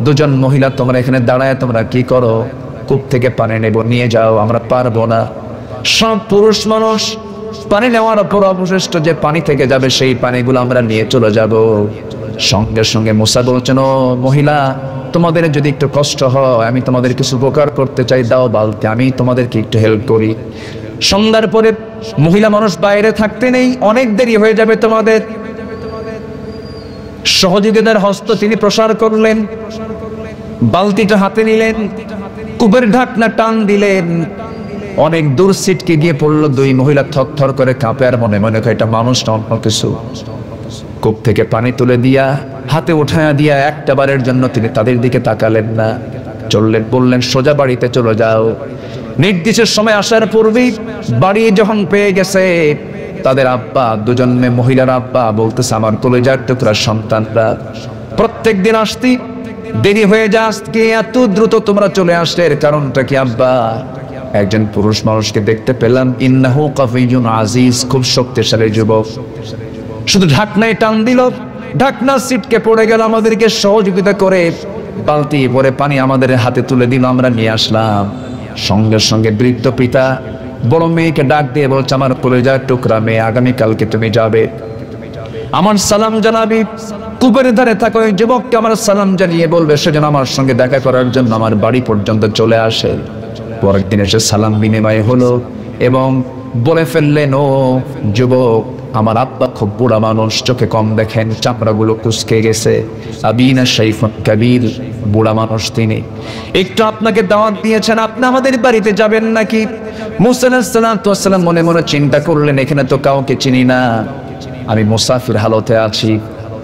দুজন মহিলা, তোমরা এখানে দাঁড়ায় তোমরা কি করো? কূপ থেকে পানি নেব, নিয়ে যাও, আমরা পারবো না। সব পুরুষ মানুষ পানি নেওয়ার পর অবশিষ্ট যে পানি থেকে যাবে সেই পানিগুলো আমরা নিয়ে চলে যাব। সঙ্গে সঙ্গে মুসা বলছেন, ও মহিলা, তোমাদের যদি একটু কষ্ট হয়, আমি তোমাদের কিছু উপকার করতে চাই, দাও বালতি, আমি তোমাদেরকে একটু হেল্প করি। সন্ধ্যার পরে মহিলা মানুষ বাইরে থাকতে নেই, অনেক দেরি হয়ে যাবে তোমাদের। সহযোগিতার হস্ত তিনি প্রসার করলেন, বালতিটা হাতে নিলেন, কূপের ঢাকনা টান দিলেন, অনেক দূর ছিটকে গিয়ে পড়লো। দুই মহিলা থরথর করে কাঁপে আর মনে মনে করে এটা মানুষ না অন্য কিছু। কূপ থেকে পানি তুলে দিয়া হাতে উঠায়া দিয়া একটা বারের জন্য তিনি তাদের দিকে তাকালেন না, চললেন, বললেন সোজা বাড়িতে চলে যাও। নির্দিষ্ট সময় আসার পূর্বেই বাড়ি যখন পেয়ে গেছে, তাদের আব্বা, দুজন মহিলার আব্বা বলতেছে, আমার কলেজার টুকরা সন্তানরা প্রত্যেক দিন আসতি, দেরি হয়ে যায়, আজকে এত দ্রুত তোমরা চলে আসলে এর কারণটা কি আব্বা? একজন পুরুষ মানুষকে দেখতে পেলাম, ইন্নাহু কাফিয়ুন আজিজ, খুব শক্তিশালী যুবক। শুধু ঢাকনায় টান দিল, ঢাকনা ছিটকে পড়ে গেল, আমাদেরকে সহযোগিতা করে বালতি ভরে পানি আমাদের হাতে তুলে দিল, আমরা নিয়ে আসলাম। সঙ্গে সঙ্গে বৃদ্ধ পিতা বড় মেয়েকে ডাক দিয়ে বলছে, আমার কলেজার টুকরা মেয়ে, আগামীকালকে তুমি যাবে, আমার সালাম জানাবি। কূপের ধারে থাকা ওই যুবককে আমার সালাম জানিয়ে বলবে সে যেন আমার সঙ্গে দেখা করার জন্য আমার বাড়ি পর্যন্ত চলে আসে। পরের দিন এসে সালাম বিনিময় হলো এবং বলে ফেললেন, ও যুবক, আমার আব্বা খুব বুড়া মানুষ, চোখে কম দেখেন, চামড়াগুলো কুঁচকে গেছে, আবিনা শাইখুন কাবীর, বুড়া মানুষ তিনি, একটু আপনাকে দাওয়াত দিয়েছেন, আপনি আমাদের বাড়িতে যাবেন নাকি? মুসা আলাইহিস সালাতু ওয়াস সালাম মনে মনে চিন্তা করলেন, এখানে তো কাউকে চিনি না, আমি মুসাফির হালতে আছি,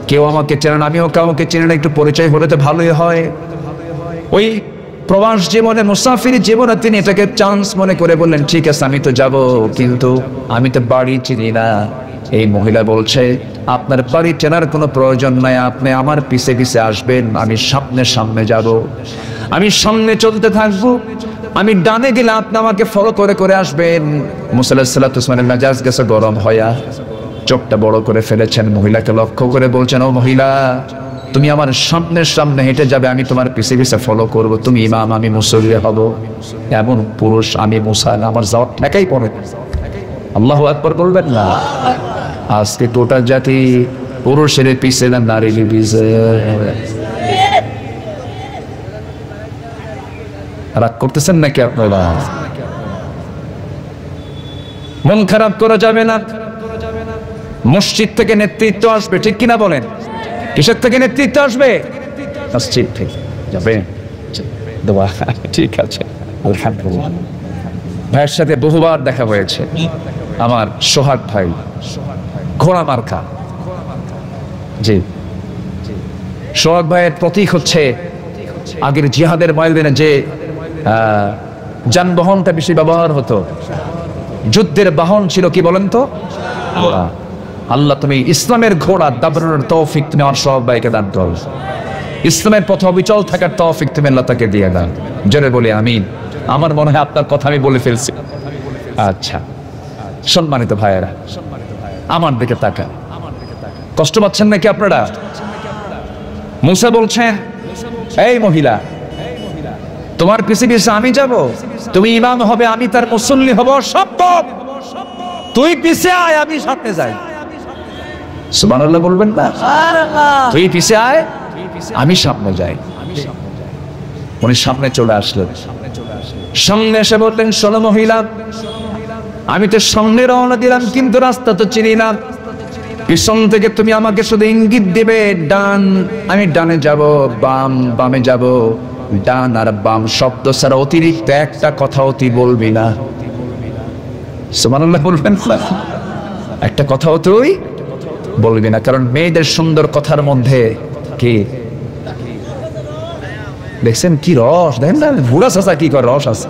কেউ আমাকে চেনে না, আমিও কাউকে চিনি না, একটু পরিচয় হলে তো ভালোই হয়। ওই প্রবাস জীবনে, মুসাফির জীবনে তিনি এটাকে চান্স মনে করে বললেন, ঠিক আছে আমি তো যাব, কিন্তু আমি তো বাড়ি চিনি না। এই মহিলা বলছে, আপনার বাড়ি চেনার কোনো প্রয়োজন নাই, আপনি আমার পিছে পিছে আসবেন, আমি সামনে সামনে যাব, আমি সামনে চলতে থাকবো, আমি ডানে গেলে আপনি আমাকে ফলো করে করে আসবেন। মুসা আলাইহিস সালাতু ওয়াস সালামের মেজাজ গেছে গরম হয়া, চোখটা বড় করে ফেলেছেন, মহিলাকে লক্ষ্য করে বলছেন, ও মহিলা, তুমি আমার সামনের সামনে হেঁটে যাবে, আমি তোমার পিছে পিছে ফলো করব, তুমি ইমাম, আমি মুসল্লি হব। এমন পুরুষ আমি মুসা, আমার যাওয়ার ঠেকাই পড়ে। আল্লাহু আকবার বলবেন না? আজকে গোটা জাতি পুরুষের পিছে না নারীর পিছে। রাগ করতেছেন নাকি আপনারা? মন খারাপ করা যাবে না। মসজিদ থেকে নেতৃত্ব আসবে, ঠিক কিনা বলেন? কিসের থেকে নেতৃত্ব আসবে? মসজিদ থেকে যাবে। ঠিক আছে, আলহামদুলিল্লাহ। ভাইয়ের সাথে বহুবার দেখা হয়েছে, আমার সোহাগ ভাই, ঘোড়া মার্কা। জি, সোহাগ ভাইয়ের প্রতীক হচ্ছে আগের জিহাদের ময়দানে যে যানবাহনটা বেশি ব্যবহার হতো, যুদ্ধের বাহন ছিল কি বলেন তো? ঘোড়া। আল্লাহ তুমি ইসলামের ঘোড়া দাবরানোর তৌফিক তুমি আমার সোহাগ ভাইকে দান করো, ইসলামের পথে অবিচল থাকার তৌফিক তুমি আল্লাহ তাকে দিয়ে দাও। জোরে বলি আমিন। আমার মনে হয় আপনার কথা আমি বলে ফেলছি। আচ্ছা, সম্মানিত ভাইয়েরা, আমার দিকে তাকান। কষ্ট পাচ্ছেন নাকি আপনারা? মুসা বলছেন, এই মহিলা, তোমার পিছে পিছে আমি যাব, তুমি ইমাম হবে, আমি তার মুসল্লি হব, সম্ভব? তুই পিছে আয়, আমি সামনে যাই। সুবহানাল্লাহ বলবেন না? তুই পিছে আয়, আমি সামনে যাই। উনি সামনে চলে আসলেন। সামনে এসে বললেন, শোনো মহিলা, আমি তো সামনে রওনা দিলাম, কিন্তু রাস্তা তো চিনি না, পিছন থেকে তুমি আমাকে শুধু ইঙ্গিত দিবে, ডান, আমি ডানে যাব, বাম, বামে যাব। ডান আর বাম শব্দ ছাড়া অতিরিক্ত একটা কথাও তুই বলবি না। সুবহানাল্লাহ বলবেন না? একটা কথাও তুই বলবি না, কারণ মেয়েদের সুন্দর কথার মধ্যে কি দেখছেন কি রস, দেখেন না বুড়া চাচা কি করে, রস আছে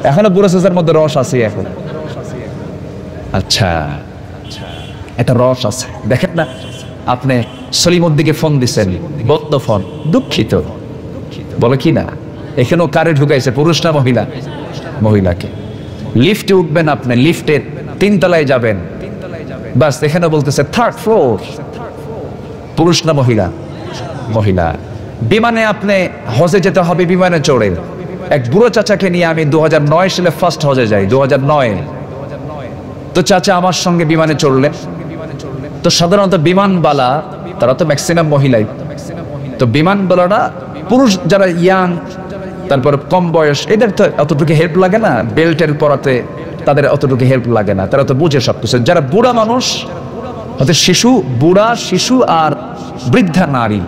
এখনো, বুড়া চাচার মধ্যে রস আছে এখন। আচ্ছা এটা রস আছে, দেখেন না আপনি সলিমুদ্দিকে ফোন দিচ্ছেন, বন্ধ ফোন, দুঃখিত বলে কি না, এখানেও কারে ঢুকাইছে, পুরুষ না মহিলা? মহিলাকে। লিফটে উঠবেন আপনি, লিফটের 3 তলায় যাবেন, বাস এখানে বলতেছে 3rd ফ্লোর, পুরুষ না মহিলা? মহিলা। বিমানে আপনি হজে যেতে হবে, বিমানে চড়ে এক বুড়ো চাচাকে নিয়ে আমি 2009 সালে ফার্স্ট হজে যাই, 2009। তো চাচা আমার সঙ্গে বিমানে চড়লেন। তো সাধারণত বিমানবালা তারা তো ম্যাক্সিমাম মহিলাই, তো বিমানবালারা পুরুষ যারা ইয়াং, তারপর কম বয়স, এদের তো অতটুকু হেল্প লাগে না, বেল্টের পরাতে তাদের অতটুকু হেল্প লাগে না, তারা তো বুঝে সব কিছু। যারা বুড়া মানুষ, হয়তো শিশু, বুড়া শিশু আর বৃদ্ধা নারী,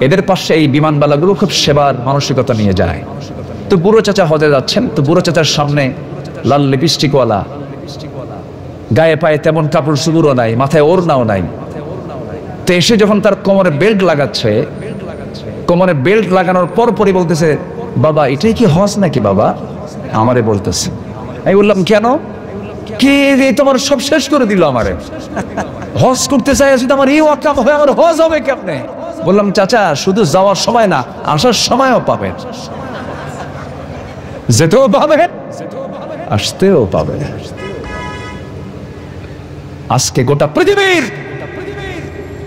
এদের পাশে এই বিমানবালাগুলো খুব সেবার মানসিকতা নিয়ে যায়। তো বুড়ো চাচা হজে যাচ্ছেন, তো বুড়ো চাচার সামনে লাল লিপস্টিকওয়ালা, গায়ে পায়ে তেমন কাপড় চুপড়ও নাই, মাথায় ওড়নাও নাই। তো এসে যখন তার কোমরে বেল্ট লাগাচ্ছে, কোমরে বেল্ট লাগানোর পরপরই বলতেছে, বাবা এটাই কি হজ নাকি বাবা? আমারে বলতেছে। আমি বললাম কেন? কে তোমার সব শেষ করে দিল আমারে, হজ করতে চাই আছি, আমার এই ওয়াক্কাম হয়ে আমার হজ হবে কেমনে? বললাম চাচা শুধু যাওয়ার সময় না, আসার সময়ও পাবেন, যেতেও পাবেন আসতেও পাবেন। আজকে গোটা পৃথিবীর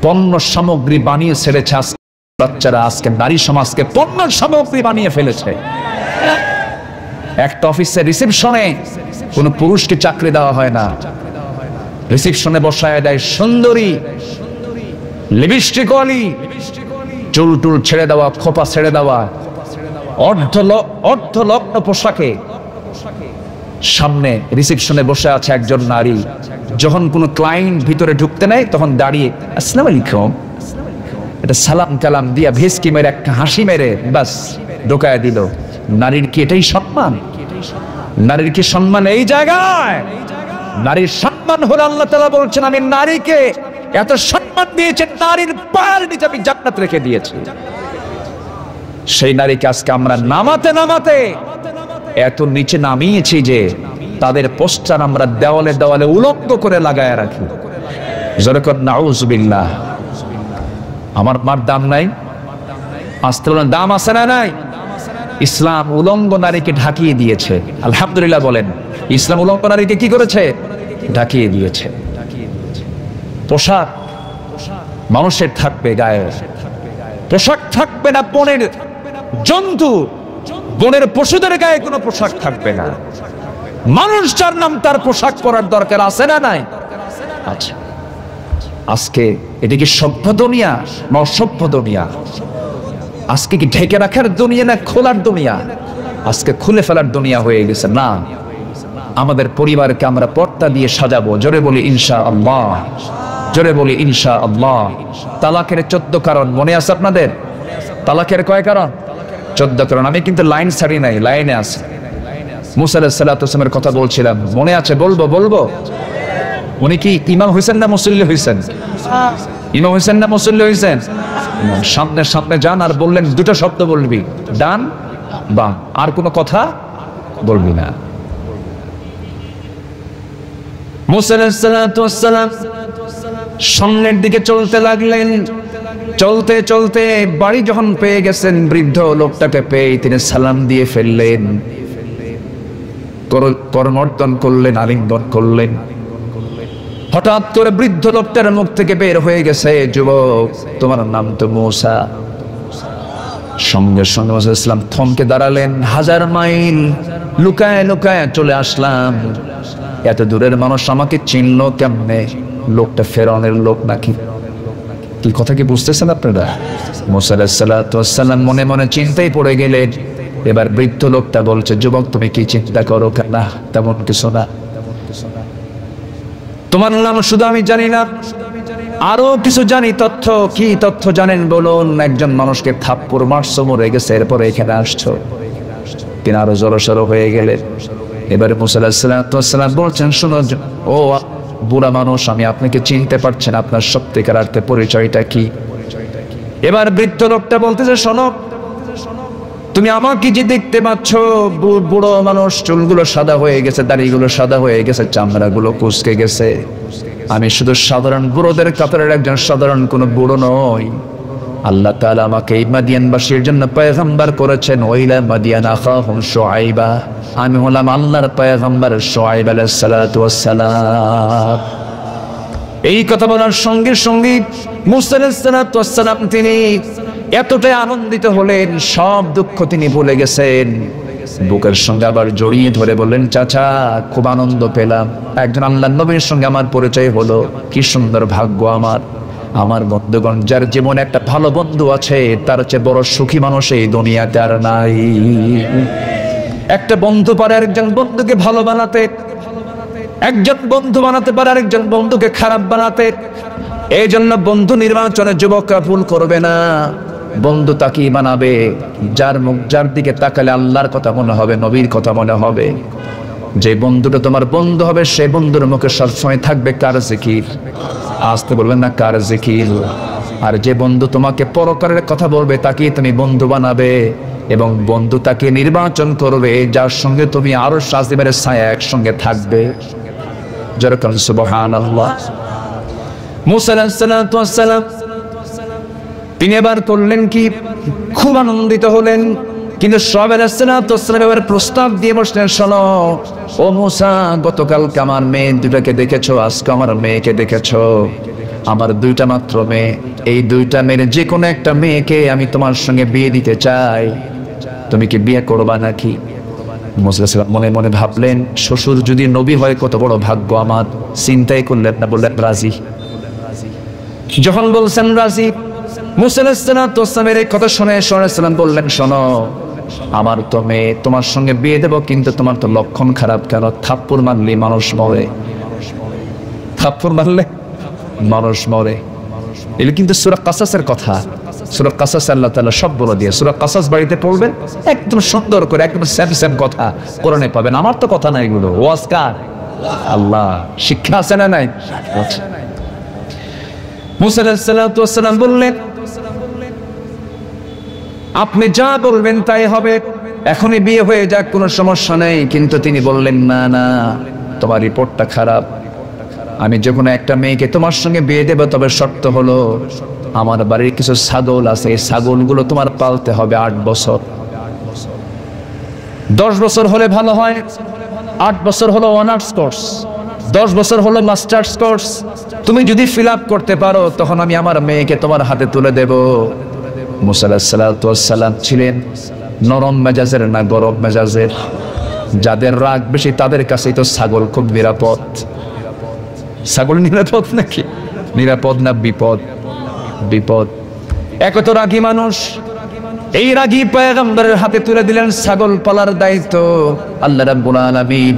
পণ্য সামগ্রী বানিয়ে ছেড়েছে আজকে বাচ্চারা, আজকে নারী সমাজকে পণ্য সামগ্রী বানিয়ে ফেলেছে। একটা অফিসের রিসেপশনে কোন পুরুষকে চাকরি দেওয়া হয় না, রিসেপশনে বসায় দেয় সুন্দরী, লিপস্টিক ওয়ালি, চুল টুল ছেড়ে দেওয়া, খোপা ছেড়ে দেওয়া, অর্ধলগ্ন পোশাকে সামনে রিসেপশনে বসে আছে একজন নারী। যখন কোনো ক্লায়েন্ট ভিতরে ঢুকতে নেয় তখন দাঁড়িয়ে আসসালামু আলাইকুম, এটা সালাম কালাম দিয়া ভেসকি মেরে একটা হাসি মেরে বাস ঢোকায় দিল। নারীর কি এটাই সম্মান? নারীর কি সম্মান এই জায়গায়? নারীর সম্মান হলো, আল্লাহ তাআলা বলছেন আমি নারীকে এত সম্মান দিয়েছেন, নারীর পায়ের নিচে আমি জান্নাত রেখে দিয়েছি। সেই নারীকে আজকে আমরা নামাতে নামাতে এত নিচে নামিয়েছি যে তাদের পোস্টার আমরা দেওয়ালে দেওয়ালে উলঙ্গ করে লাগায় রাখি। যেরকম নাউজুবিল্লাহ। আমার মার দাম নাই? আসতে দাম আছে না নাই? ইসলাম উলঙ্গ নারীকে ঢাকিয়ে দিয়েছে। আলহামদুলিল্লাহ বলেন। ইসলাম উলঙ্গ নারীকে কি করেছে? ঢাকিয়ে দিয়েছে। পোশাক মানুষের থাকবে গায়ে, পোশাক থাকবে না বনের জন্তু, বনের পশুদের গায়ে কোনো পোশাক থাকবে না। মানুষ যার নাম তার পোশাক পরার দরকার আছে না নাই? আচ্ছা, আজকে এটা কি সভ্য দুনিয়া না অসভ্য দুনিয়া? আজকে কি ঢেকে রাখার দুনিয়া না খোলার দুনিয়া? আজকে খুলে ফেলার দুনিয়া হয়ে গেছে। না, আমাদের পরিবারকে আমরা পর্দা দিয়ে সাজাবো। জোরে বলি ইনশাআল্লাহ, জোরে বলি ইনশাআল্লাহ। তালাকের 14 কারণ মনে আছে আপনাদের? তালাকের কয় কারণ? 14 কারণ। আমি কিন্তু লাইন ছাড়ি নাই, লাইনে আছে। মুসা আলাইহিস সালাতু ওয়াস সালামের কথা বলছিলাম, মনে আছে? বলবো। উনি কি ইমাম হইছেন না মুসল্লি হইছেন? ইমাম হইছেন না মুসল্লি হইছেন? সামনে যান আর বললেন দুটো শব্দ বলবি, ডান বাম, আর কোনো কথা বলবি না। মুসা আলাইহিস সালাতু ওয়াস সালাম সামনের দিকে চলতে লাগলেন। চলতে চলতে বাড়ি যখন পেয়ে গেছেন, বৃদ্ধ লোকটাকে পেয়ে তিনি সালাম দিয়ে ফেললেন, করমর্দন করলেন, আলিঙ্গন করলেন। হঠাৎ করে বৃদ্ধ লোকটার মুখ থেকে বের হয়ে গেছে, যুবক তোমার নাম তো মুসা। সঙ্গে সঙ্গে মুসা ইসলাম থমকে দাঁড়ালেন। 1000 মাইল লুকায় লুকায় চলে আসলাম, এত দূরের মানুষ আমাকে চিনলো কেমনে? লোকটা ফেরাউনের লোক নাকি? কি কথা কি বুঝতেছেন আপনারা? মুসা আলাইহিস সালাতু ওয়াস সালাম মনে মনে চিন্তায় পড়ে গেলেন। এবার বৃদ্ধ লোকটা বলছে, যুবক তুমি কি চিন্তা করো? না তেমন কিছু না, তোমার নাম শুধু আমি জানি না, আরো কিছু জানি তথ্য। কি তথ্য জানেন বলুন? একজন মানুষকে থাপ্পড় মারছো, মরে গেছে, এরপরে এখানে আসছো। তিনি আরো জড়সড় হয়ে গেলেন। এবারে মুসা আলাইহিস সালাতু ওয়াস সালাম বলছেন, শোনো ও বুড়া মানুষ, আমি আপনাকে চিনতে পারছেন, আপনার সত্যিকার অর্থে পরিচয়টা কি? এবার বৃদ্ধ লোকটা বলতেছে, শোনো তুমি আমাকে যে দেখতে পাচ্ছ, বুড়ো মানুষ, চুলগুলো সাদা হয়ে গেছে, দাড়িগুলো সাদা হয়ে গেছে, চামড়াগুলো কুঁচকে গেছে, আমি শুধু সাধারণ বুড়োদের কাতারের একজন সাধারণ কোনো বুড়ো নই। আল্লাহ তাআলা আমাকে এই মাদিয়ানবাসীর জন্য পয়গম্বর করেছেন। ওয়াইলা মাদিয়ান আখাহুম শুআইবা, আমি হলাম আল্লাহর পয়গম্বর শুআইব আলাইহিস সালাতু ওয়াস সালাম। এই কথা বলার সঙ্গে সঙ্গে মুসা আলাইহিস সালাতু ওয়াস সালাম তিনি এতটাই আনন্দিত হলেন, সব দুঃখ তিনি ভুলে গেছেন। বুকের সঙ্গে আবার জড়িয়ে ধরে বললেন, চাচা খুব আনন্দ পেলাম, একজন আল্লাহর নবীর সঙ্গে আমার পরিচয় হলো, কি সুন্দর ভাগ্য আমার। আমার বন্ধুগণ, যার জীবনে একটা ভালো বন্ধু আছে তার চেয়ে বড় সুখী মানুষ এই দুনিয়াতে আর নাই। একটা বন্ধু পারে আরেকজন বন্ধুকে ভালো বানাতে, একজন বন্ধু বানাতে পারে আরেকজন বন্ধুকে খারাপ বানাতে। এই জন্য বন্ধু নির্বাচনে যুবকরা ভুল করবে না। বন্ধু তাকেই বানাবে যার দিকে তাকালে আল্লাহর কথা মনে হবে, নবীর কথা মনে হবে। যে বন্ধুটা তোমার বন্ধু হবে সে বন্ধুর মুখে সবসময় থাকবে কার জিকির, আসতে বলবেন না কার জিকির। আর যে বন্ধু তোমাকে পরকারের কথা বলবে তাকেই তুমি বন্ধু বানাবে, এবং বন্ধু তাকে নির্বাচন করবে যার সঙ্গে তুমি আরো শাস্তিমের ছায়া একসঙ্গে থাকবে। যেরকম সুবহানাল্লাহ। মুসা আলাইহিস সালাতু ওয়াস সালাম তিনি এবার করলেন কি, খুব আনন্দিত হলেন, কিন্তু শুআইব আলাইহিস সালাতু ওয়াস সালাম এবার প্রস্তাব দিয়ে বসলেন, শোনো ও মুসা, গতকালকে আমার মেয়ে দুটাকে দেখেছো, আজকে আমার মেয়েকে দেখেছো, আমার দুইটা মাত্র মেয়ে, এই দুইটা মেয়ের যে কোনো একটা মেয়েকে আমি তোমার সঙ্গে বিয়ে দিতে চাই, তুমি কি বিয়ে করবা নাকি? মুসা আলাইহিস সালাম মনে মনে ভাবলেন, শ্বশুর যদি নবী হয় কত বড় ভাগ্য আমার। চিন্তাই করলেন না, বললেন রাজি। যখন বলছেন রাজি, মুসা আলাইহিস সালাতু ওয়াস সালামের এই কথা শুনে সাল্লাল্লাহু বললেন, শোনো আমার তো মেয়ে, তোমার সঙ্গে বিয়ে দেব, কিন্তু তোমার তো লক্ষণ খারাপ। কেন? থাপ্পড় মারলে মানুষ মরে, থাপ্পড় মারলে মানুষ মরে। এটা কিন্তু সূরা কাসাসের কথা। সূরা কাসাস আল্লাহ তাআলা সব বলে দিয়ে, সূরা কাসাস বাড়িতে পড়বেন, একদম সুন্দর করে, একদম সেম কথা কোরআনে পাবেন। আমার তো কথা নাই, এগুলো ওয়াজ কার? আল্লাহ। শিক্ষা আছে না নাই? মুসা আলাইহিস সালাতু ওয়াস সালাম বললেন, আপনি যা বলবেন তাই হবে, এখনই বিয়ে হয়ে যাক, কোনো সমস্যা নেই। কিন্তু তিনি বললেন, না না, তোমার রিপোর্টটা খারাপ। আমি যখন একটা মেয়েকে তোমার সঙ্গে বিয়ে দেব, তবে শর্ত হলো আমার বাড়ির কিছু ছাগল আছে, এই ছাগলগুলো তোমার পালতে হবে 8 বছর। 10 বছর হলে ভালো হয়, 8 বছর হলো অনার্স কোর্স, 10 বছর হলো মাস্টার্স কোর্স। তুমি যদি ফিল আপ করতে পারো, তখন আমি আমার মেয়েকে তোমার হাতে তুলে দেব। মুসা আলাইহিস সালাতু ওয়াস সালাম ছিলেন নরম মেজাজের না গরম মেজাজের? যাদের রাগ বেশি তাদের কাছেই তো ছাগল খুব নিরাপদ। ছাগল নিরাপদ নাকি? নিরাপদ না বিপদ? বিপদ। এক তো রাগী মানুষ, এই রাগী পয়গম্বরের হাতে তুলে দিলেন ছাগল পালার দায়িত্ব। আল্লাহ রাব্বুল আলামিন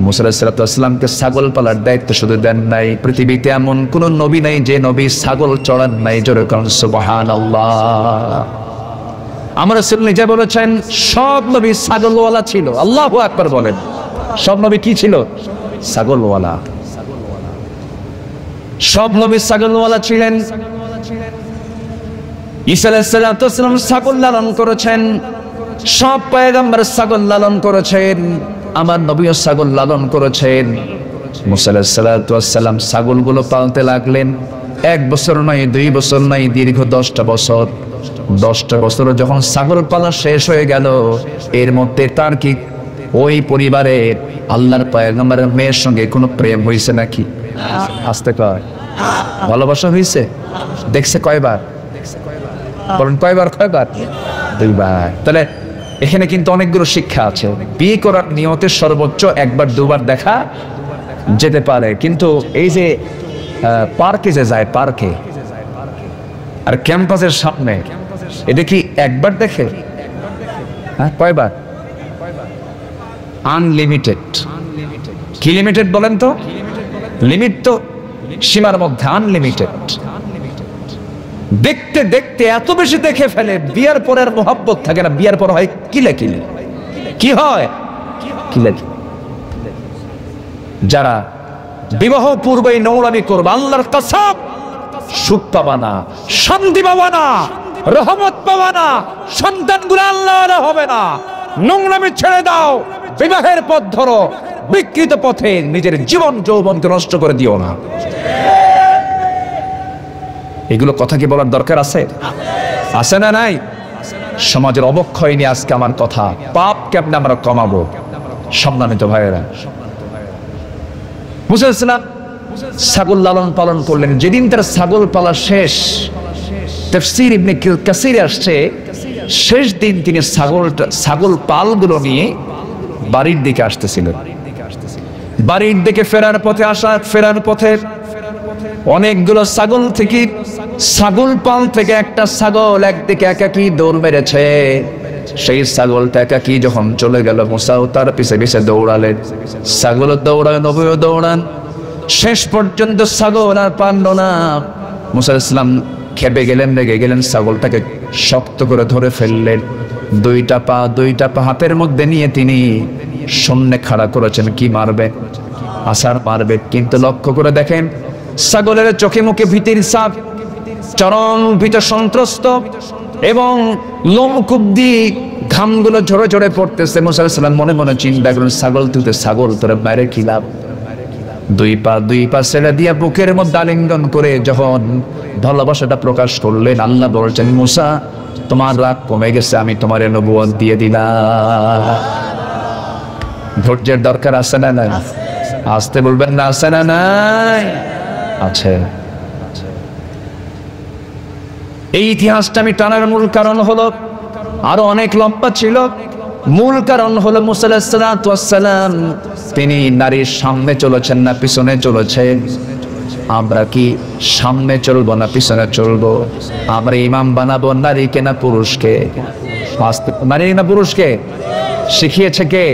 মুসা আলাইহিস সালাতু ওয়াস সালামকে ছাগল পালার দায়িত্ব শুধু দেন নাই, পৃথিবীতে এমন কোন নবী নাই যে নবী ছাগল চড়ান নাই। জোরে বলুন সুবহানাল্লাহ। আমরা রাসূল নিজে বলেছেন, সব নবী ছাগলওয়ালা ছিল। আল্লাহু আকবার বলেন। সব নবী কি ছিল? ছাগলওয়ালা। সব নবী ছাগলওয়ালা ছিলেন। ঈসা আলাইহিস সালাতু ওয়াস সালাম ছাগল লালন করেছেন, সব পয়গম্বর ছাগল লালন করেছেন, আমার নবীও ছাগল লালন করেছেন। মুসা আলাইহিস সালাতু ওয়াস সালাম ছাগলগুলো পালতে লাগলেন। 1 বছর নয়, 2 বছর নয়, দীর্ঘ 10টা বছর। 10টা বছর যখন ছাগল পালা শেষ হয়ে গেল, এর মধ্যে তার কি ওই পরিবারের আল্লাহর পয়গম্বরের মেয়ের সঙ্গে কোনো প্রেম হয়েছে নাকি? আসতে কয়, ভালোবাসা হয়েছে? দেখছে কয়বার? বলেন কয়বার? কয়বার? 2 বার। তাহলে এখানে কিন্তু অনেকগুলো শিক্ষা আছে। বিয়ে করার নিয়তে সর্বোচ্চ 1 বার 2 বার দেখা যেতে পারে, কিন্তু এই যে পার্কে যে যায়, পার্কে আর ক্যাম্পাসের সামনে, এটা কি 1 বার দেখে? হ্যাঁ, কয়বার? আনলিমিটেড। কি লিমিটেড বলেন তো? লিমিট তো সীমার মধ্যে, আনলিমিটেড। দেখতে দেখতে এত বেশি দেখে ফেলে, বিয়ার পরে আর মোহাব্বত থাকে না। বিয়ার পর হয় কিলে কিলে। কি হয়? কিলে। যারা বিবাহ পূর্বেই নোংরামি করবে, আল্লাহর কসম সুখ পাবা না, শান্তি পাবা না, রহমত পাবা না, সন্তানগুলো আল্লাহওয়ালা হবে না। নোংরামি ছেড়ে দাও, বিবাহের পথ ধরো, বিকৃত পথে নিজের জীবন যৌবনকে নষ্ট করে দিও না। এগুলো কথা কি বলার দরকার আছে? আছে না নাই? সমাজের অবক্ষয় নিয়ে আজকে আমার কথা। পাপ কেমনে আমরা কমাবো? সম্মানিত ভাইয়েরা, মুসা আলাইহিস সালাম ছাগল লালন পালন করলেন। যেদিন তার ছাগল পালা শেষ, তাফসীর ইবনে কাসিরে আসছে, শেষ দিন তিনি ছাগল পালগুলো নিয়ে বাড়ির দিকে আসতেছিলেন। বাড়ির দিকে ফেরার পথে অনেকগুলো ছাগল পাল থেকে একটা ছাগল একদিকে একাকী দৌড় মেরেছে। সেই ছাগলটা একাকী যখন চলে গেল, মুসাও তার পিছে পিছে দৌড়ালেন। ছাগল দৌড়ায়, নবীও দৌড়ান। শেষ পর্যন্ত ছাগল আর পারল না। মুসা আলাইহিস সালাম খেপে গেলেন, রেগে গেলেন, ছাগলটাকে শক্ত করে ধরে ফেললেন। দুইটা পা হাতের মধ্যে নিয়ে তিনি শূন্যে খাড়া করেছেন। কি মারবে? আসার মারবে। কিন্তু লক্ষ্য করে দেখেন, ছাগলের চোখে মুখে ভীতির ছাপ, চরম ভীত সন্ত্রস্ত, এবং লোমকূপ দিয়ে ঘামগুলো ঝরে ঝরে পড়তেছে। মুসা আলাইহিস সালাম মনে মনে চিন্তা করলেন, ছাগল তোরে মারে কি লাভ? দুই পা ছেড়ে দিয়া বুকের মধ্যে আলিঙ্গন করে যখন ভালোবাসাটা প্রকাশ করলেন, আল্লাহ বলছেন, মুসা তোমার রাগ কমে গেছে, আমি তোমার নবুয়ত দিয়ে দিলাম। ধৈর্যের দরকার আছে না নাই? আসতে বলবেন না, আছে না নাই? আছে। এই ইতিহাসটা আমি টানার মূল কারণ হলো, আরো অনেক লম্বা ছিল। মূল কারণ হলো মুসা আলাইহিস সালাম তিনি নারীর সামনে চলেছেন না পিছনে চলেছেন। আমরা কি সামনে চলবো না পিছনে চলবো? আমরা ইমাম বানাবো নারীকে না পুরুষকে? নারী না পুরুষকে? শিখিয়েছে কে?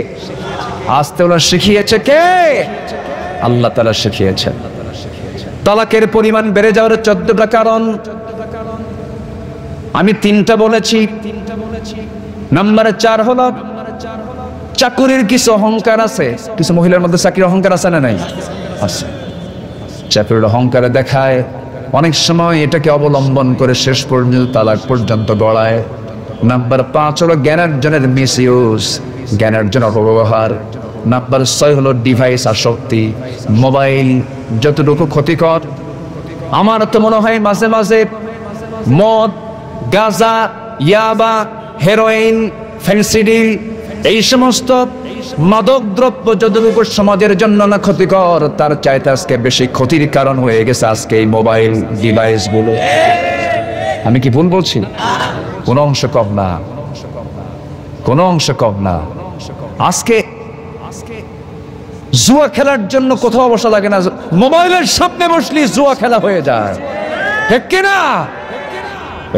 আসতে হলো শিখিয়েছে কে? আল্লাহ তাআলা শিখিয়েছেন। তালাকের পরিমাণ বেড়ে যাওয়ার 14টা কারণ আমি 3টা বলেছি। নাম্বার 4 হলো চাকুরির কিছু অহংকার আছে। কিছু মহিলার মধ্যে চাকরির অহংকার আছে না নাই? আছে। চাকুরির অহংকারে দেখায়, অনেক সময় এটাকে অবলম্বন করে শেষ পর্যন্ত তালাক পর্যন্ত গড়ায়। নাম্বার 5 হলো জ্ঞানার্জনের মিসইউজ, জ্ঞানার্জন অপব্যবহার। নাম্বার 6 হলো ডিভাইস আসক্তি। মোবাইল যতটুকু ক্ষতিকর, আমার তো মনে হয় মাঝে মাঝে মদ, গাঁজা, ইয়াবা, হেরোইন, ফেন্সিডিল, এই সমস্ত মাদক দ্রব্য যতটুকু সমাজের জন্য না ক্ষতিকর, তার চাইতে আজকে বেশি ক্ষতির কারণ হয়ে গেছে আজকে এই মোবাইল ডিভাইস গুলো। আমি কি ভুল বলছি? কোন অংশ কম না, কোন অংশ কম না। আজকে জুয়া খেলার জন্য কোথাও বসা লাগে না, মোবাইলের সামনে বসলে জুয়া খেলা হয়ে যায়, ঠিক কিনা?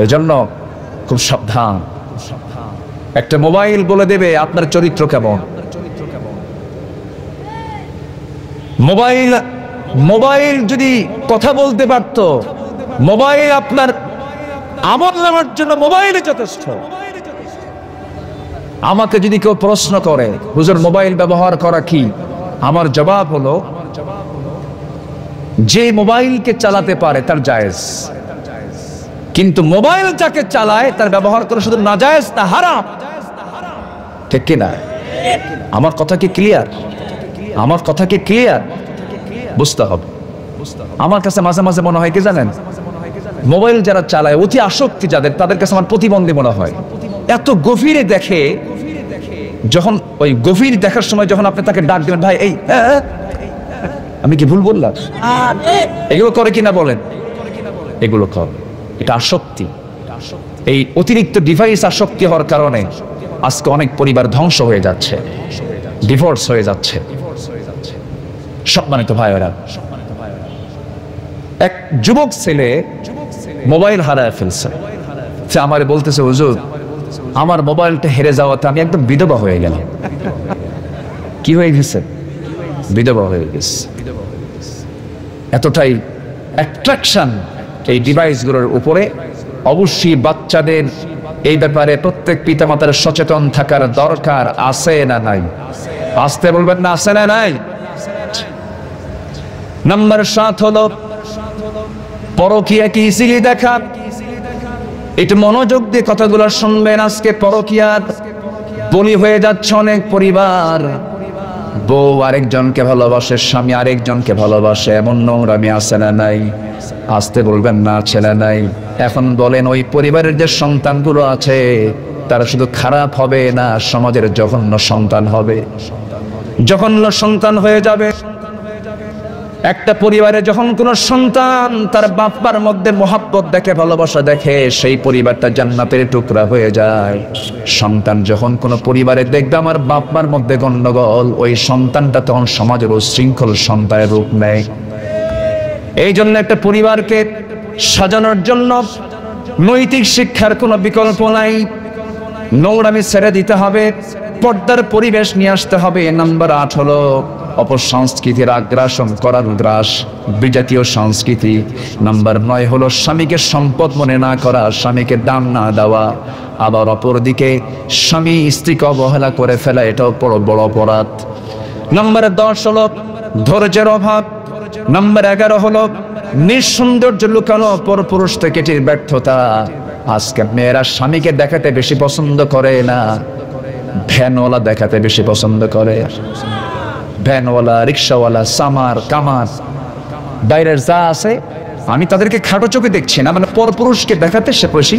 এই জন্য খুব সাবধান। একটা মোবাইল বলে দেবে আপনার চরিত্র কেমন। মোবাইল যদি কথা বলতে পারত, মোবাইল আপনার আমল নামার জন্য মোবাইলে যথেষ্ট। আমাকে যদি কেউ প্রশ্ন করে, হুজুর মোবাইল ব্যবহার করা কি, আমার জবাব হলো, যে মোবাইলকে চালাতে পারে তার জায়েজ, কিন্তু মোবাইল যাকে চালায় তার ব্যবহার করা শুধু নাজায়েজ না, হারাম, ঠিক কিনা? আমার কথা কি ক্লিয়ার? আমার কথা কি ক্লিয়ার? বুঝতে হবে। আমার কাছে মাঝে মাঝে মনে হয় কি জানেন, মোবাইল যারা চালায় অতি আসক্তি যাদের, তাদের কাছে আমার প্রতিবন্ধী মনে হয়। এত গভীরে দেখে, যখন ওই গভীর দেখার সময় যখন আপনি তাকে ডাক দেবেন, ভাই এই, আমি কি ভুল বললাম? এগুলো করে কিনা বলেন? এগুলো কর, এটা আসক্তি। এই অতিরিক্ত ডিভাইস আসক্তি হওয়ার কারণে আজকে অনেক পরিবার ধ্বংস হয়ে যাচ্ছে, ডিভোর্স হয়ে যাচ্ছে। সম্মানিত ভাইয়েরা, এক যুবক ছেলে মোবাইল হারায় ফেলছে। সে আমারে বলতেছে, হুজুর আমার মোবাইলটা হেরে যাওয়াতে আমি একদম বিধবা হয়ে গেলাম। কি হয়ে গেছে? বিধবা হয়ে গেছে। এতটাই অ্যাট্রাকশন এই ডিভাইসগুলোর উপরে। অবশ্যই বাচ্চাদের এই ব্যাপারে প্রত্যেক পিতামাতার সচেতন থাকার দরকার আছে না নাই? আসতে বলবেন না, আছে না নাই? নাম্বার 7 হলো পরকীয়া কি ইজিলি দেখা। একটু মনোযোগ দিয়ে কথাগুলো শুনবেন। আজকে পরকীয়ার বলি হয়ে যাচ্ছে অনেক পরিবার। বউ আরেকজনকে ভালোবাসে, স্বামী আরেকজনকে ভালোবাসে, এমন নোংরামি আছে না নাই? আসতে বলবেন না, ছেলে নাই। এখন বলেন ওই পরিবারের যে সন্তানগুলো আছে তারা শুধু খারাপ হবে না, সমাজের জঘন্য সন্তান হবে, জঘন্য সন্তান হয়ে যাবে। একটা পরিবারে যখন কোনো সন্তান তার বাপ্পার মধ্যে মহাব্বত দেখে, ভালোবাসা দেখে, সেই পরিবারটা জান্নাতের টুকরা হয়ে যায়। সন্তান যখন কোনো পরিবারে দেখবে আমার বাপ্পার মধ্যে গন্ডগোল, ওই সন্তানটা তখন সমাজের উচ্ছৃঙ্খল সন্তানের রূপ নেয়। এই জন্য একটা পরিবারকে সাজানোর জন্য নৈতিক শিক্ষার কোনো বিকল্প নাই। নোংরামি ছেড়ে দিতে হবে, পর্দার পরিবেশ নিয়ে আসতে হবে। নাম্বার 8 হলো অপসংস্কৃতির আগ্রাসন করার গ্রাস, বিজাতীয় সংস্কৃতি। নাম্বার 9 হলো স্বামীকে সম্পদ মনে না করা, স্বামীকে দাম না দেওয়া। আবার অপরদিকে স্বামী স্ত্রীকে অবহেলা করে ফেলা, এটাও বড় অপরাধ। নাম্বার 10 হলো ধৈর্যের অভাব। নাম্বার 11 হলো নিঃসৌন্দর্য লুকানো পরপুরুষ থেকে এটির ব্যর্থতা। আজকে মেয়েরা স্বামীকে দেখাতে বেশি পছন্দ করে না, ভ্যানওয়ালা দেখাতে বেশি পছন্দ করে। ভ্যানওয়ালা, রিক্সাওয়ালা, সামার, কামার, বাইরের যা আছে, আমি তাদেরকে খাটো চোখে দেখছি না, মানে পরপুরুষকে দেখাতে সে বেশি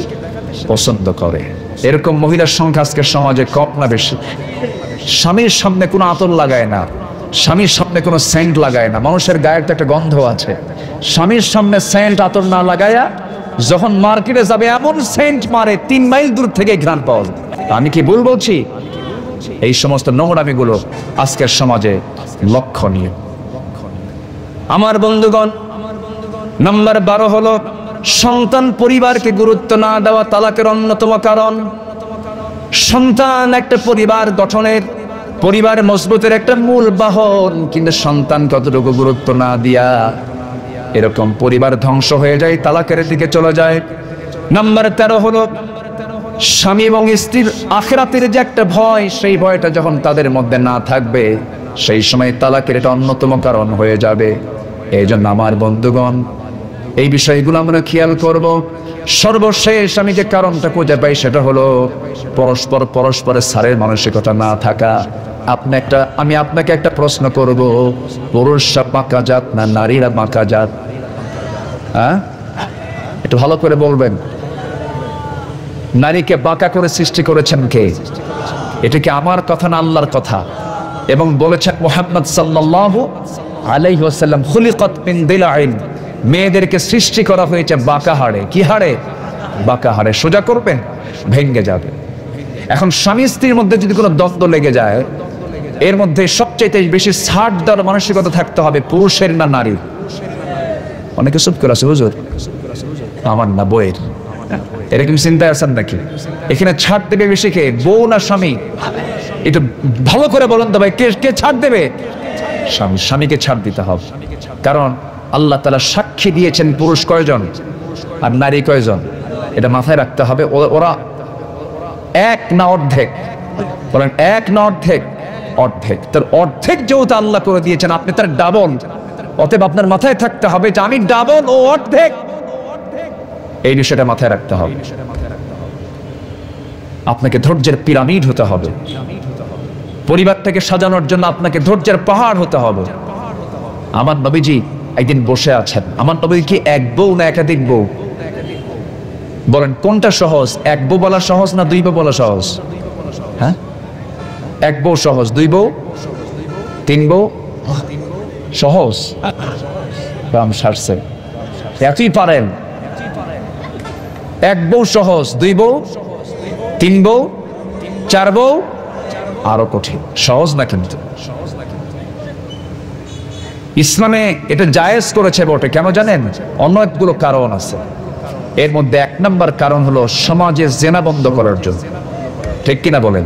পছন্দ করে। এরকম মহিলার সংখ্যা আজকের সমাজে কম না বেশি? স্বামীর সামনে কোনো আতর লাগায় না, স্বামীর সামনে কোনো সেন্ট লাগায় না। মানুষের গায়ের তো একটা গন্ধ আছে। স্বামীর সামনে সেন্ট আতর না লাগায়া যখন মার্কেটে যাবে এমন সেন্ট মারে 3 মাইল দূর থেকে ঘ্রাণ পাওয়া যায়। আমি কি ভুল বলছি? এই সমস্ত নোংরামিগুলো আজকের সমাজে লক্ষণীয়। আমার বন্ধুগণ, নাম্বার 12 হলো সন্তান পরিবারকে গুরুত্ব না দেওয়া, তালাকের অন্যতম কারণ। সন্তান একটা পরিবার গঠনের, পরিবার মজবুতের একটা মূল বাহন, কিন্তু সন্তান কতটুকু গুরুত্ব না দিয়া এরকম পরিবার ধ্বংস হয়ে যায়, তালাকের দিকে চলে যায়। নাম্বার 13 হলো স্বামী এবং স্ত্রীর আখিরাতের যে একটা ভয়, সেই ভয়টা যখন তাদের মধ্যে না থাকবে, সেই সময় তালাকের এটা অন্যতম কারণ হয়ে যাবে। এই জন্য আমার বন্ধুগণ, এই বিষয়গুলো আমরা খেয়াল করব। সর্বশেষ আমি যে কারণটা খুঁজে পাই সেটা হলো পরস্পরের সারের মানসিকতা না থাকা। আমি আপনাকে একটা প্রশ্ন করব, পুরুষরা বাঁকা জাত না নারীরা বাঁকা জাত? হ্যাঁ, একটু ভালো করে বলবেন। নারীকে বাঁকা করে সৃষ্টি করেছেন কে? এটা কি আমার কথা না আল্লাহর কথা? এবং বলেছেন মুহাম্মদ সাল্লাল্লাহু আলাইহি ওয়াসাল্লাম, খুলিকাত মিন দিলাইন, মেয়েদেরকে সৃষ্টি করা হয়েছে বাঁকা হাড়ে। কি হাড়ে? বাঁকা হাড়ে। সোজা করবেন, ভেঙে যাবে। এখন স্বামী স্ত্রীর মধ্যে যদি কোনো দ্বন্দ্ব লেগে যায়, এর মধ্যে সবচেয়ে বেশি ছাড় দেওয়ার মানসিকতা থাকতে হবে পুরুষের না নারীর? অনেকে চুপ করে আছে, হুজুর আমার না বইয়ের। এরকম চিন্তায় আছেন নাকি? এখানে ছাড় দেবে বেশি কে, বউ না স্বামী? একটু ভালো করে বলেন তো ভাই, কে ছাড় দেবে? স্বামী। স্বামীকে ছাড় দিতে হবে, কারণ আল্লাহ তাআলা সাক্ষী দিয়েছেন পুরুষ কয়জন আর নারী কয়জন, এটা মাথায় রাখতে হবে। ওরা এক না অর্ধেক? বলেন এক না অর্ধেক? অর্ধেক। তার অর্ধেক যেহেতু আল্লাহ করে দিয়েছেন, আপনি তার ডাবল। অতএব আপনার মাথায় থাকতে হবে যে আমি ডাবল ও অর্ধেক, এই বিষয়টা মাথায় রাখতে হবে। আপনাকে ধৈর্যের পিরামিড হতে হবে। পরিবারটাকে সাজানোর জন্য আপনাকে ধৈর্যের পাহাড় হতে হবে। আমার নবীজি একদিন বসে আছেন। আমার নবী কি এক বউ না একাধিক বউ? বলেন কোনটা সহজ? এক বউ বলা সহজ না 2 বউ বলা সহজ? হ্যাঁ, এক বউ সহজ, 2 বউ 3 বউ সহজ? কাম সারছে, এতই পারেন। এক বউ সহজ, 2 বউ 3 বউ 4 বউ আরো কঠিন। সহজ না, কিন্তু ইসলামে এটা জায়েজ করেছে বটে। কেন জানেন? অনেকগুলো কারণ আছে। এর মধ্যে 1 নম্বর কারণ হলো সমাজে জেনা বন্ধ করার জন্য। ঠিক কিনা বলেন?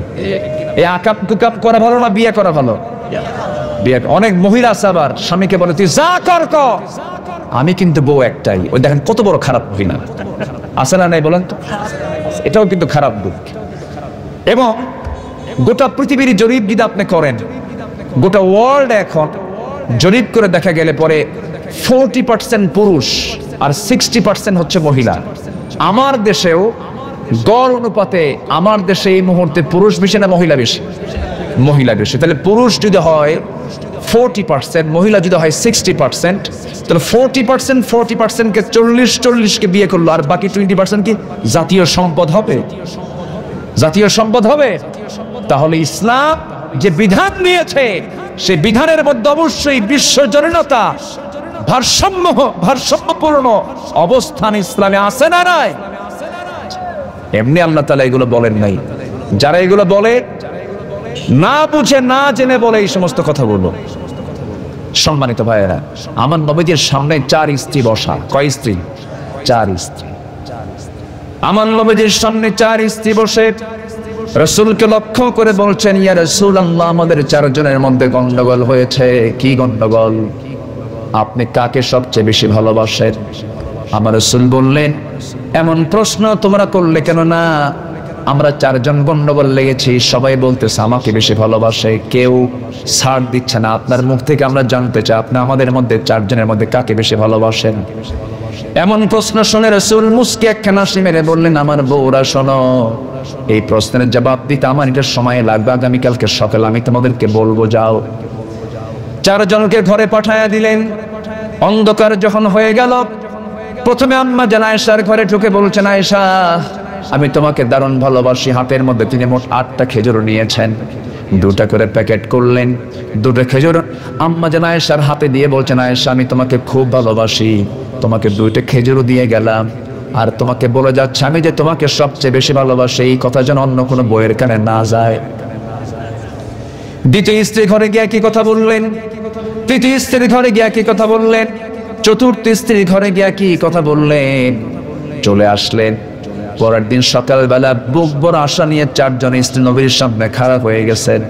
এই আকাপ কুকাপ করা ভালো না বিয়ে করা ভালো? বিয়ে। অনেক মহিলা আছে আবার স্বামীকে বলে তুই যা কর। আমি কিন্তু বউ একটাই। ওই দেখেন কত বড় খারাপ মহিলা আছে না নাই বলেন তো? এটাও কিন্তু খারাপ দিক। এবং গোটা পৃথিবীর জরিপ যদি আপনি করেন, গোটা ওয়ার্ল্ড এখন জরিপ করে দেখা গেলে পরে 40% পুরুষ আর 60% হচ্ছে মহিলা। আমার দেশেও গড় অনুপাতে আমার দেশে এই মুহূর্তে পুরুষ বেশি না মহিলা বেশি? মহিলা বেশি। তাহলে পুরুষ যদি হয় 40%, মহিলা যদি হয় 60%, তাহলে 40%কে 40-40কে বিয়ে করলো, আর বাকি 20% কি জাতীয় সম্পদ হবে? জাতীয় সম্পদ হবে। তাহলে ইসলাম যে বিধান নিয়েছে সেই বিধানের মধ্যে অবশ্যই বিশ্বজনীনতা, ভারসাম্যপূর্ণ অবস্থান ইসলামে আছে না নাই? এমনি আল্লাহ তাআলা এগুলো বলেন নাই। যারা এগুলো বলে না বুঝে না জেনে বলে এই সমস্ত কথাগুলো। সম্মানিত ভাইয়েরা, আমার নবীজির সামনে 4 স্ত্রী বসা। কয় স্ত্রী? 4 স্ত্রী। আমার নবীজির সামনে 4 স্ত্রী বসে রাসূলকে লক্ষ্য করে বলছেন, ইয়া রাসূলুল্লাহ, আমাদের 4 জনের মধ্যে গন্ডগোল হয়েছে। কি গন্ডগোল? আপনি কাকে সবচেয়ে বেশি ভালোবাসেন? আমার রাসূল বললেন, এমন প্রশ্ন তোমরা করলে কেন? না, আমরা 4 জন গন্ডগোল লেগেছি, সবাই বলতেছে আমাকে বেশি ভালোবাসে, কেউ ছাড় দিচ্ছে না। আপনার মুখ থেকে আমরা জানতে চাই, আপনি আমাদের মধ্যে 4 জনের মধ্যে কাকে বেশি ভালোবাসেন? এমন প্রশ্ন শুনে রাসূল মুস্কি একখানা হাসি মেরে বললেন, আমার বউরা শোনো, এই প্রশ্নের জবাব দিতে আমার এটা সময় লাগবে, আগামীকালকে সকালে আমি তোমাদেরকে বলবো। যাও। 4 জনকে ঘরে পাঠায়া দিলেন। অন্ধকার যখন হয়ে গেল, প্রথমে আম্মা জান আয়েশার ঘরে ঢুকে বলছেন, আয়েশা, আমি তোমাকে দারুণ ভালোবাসি। হাতের মধ্যে তিনি মোট 8টা খেজুর নিয়েছেন, 2টা করে প্যাকেট করলেন। 2টা খেজুর আম্মা জান আয়েশার হাতে দিয়ে বলছেন, আয়েশা, আমি তোমাকে খুব ভালোবাসি, তোমাকে 2টা খেজুরও দিয়ে গেলাম, আর তোমাকে বলে যাচ্ছে আমি যে তোমাকে সবচেয়ে বেশি ভালোবাসি, এই কথা যেন অন্য কোনো বইয়ের কানে না যায়। দ্বিতীয় স্ত্রী ঘরে গিয়ে কি কথা বললেন? তৃতীয় স্ত্রীর ঘরে গিয়ে কি কথা বললেন? চতুর্থ স্ত্রীর ঘরে গিয়ে কি কথা বললেন? চলে আসলেন। পরের দিন সকালবেলা বুক ভরা আশা নিয়ে 4 জন স্ত্রী নবীর সামনে খারাপ হয়ে গেছেন।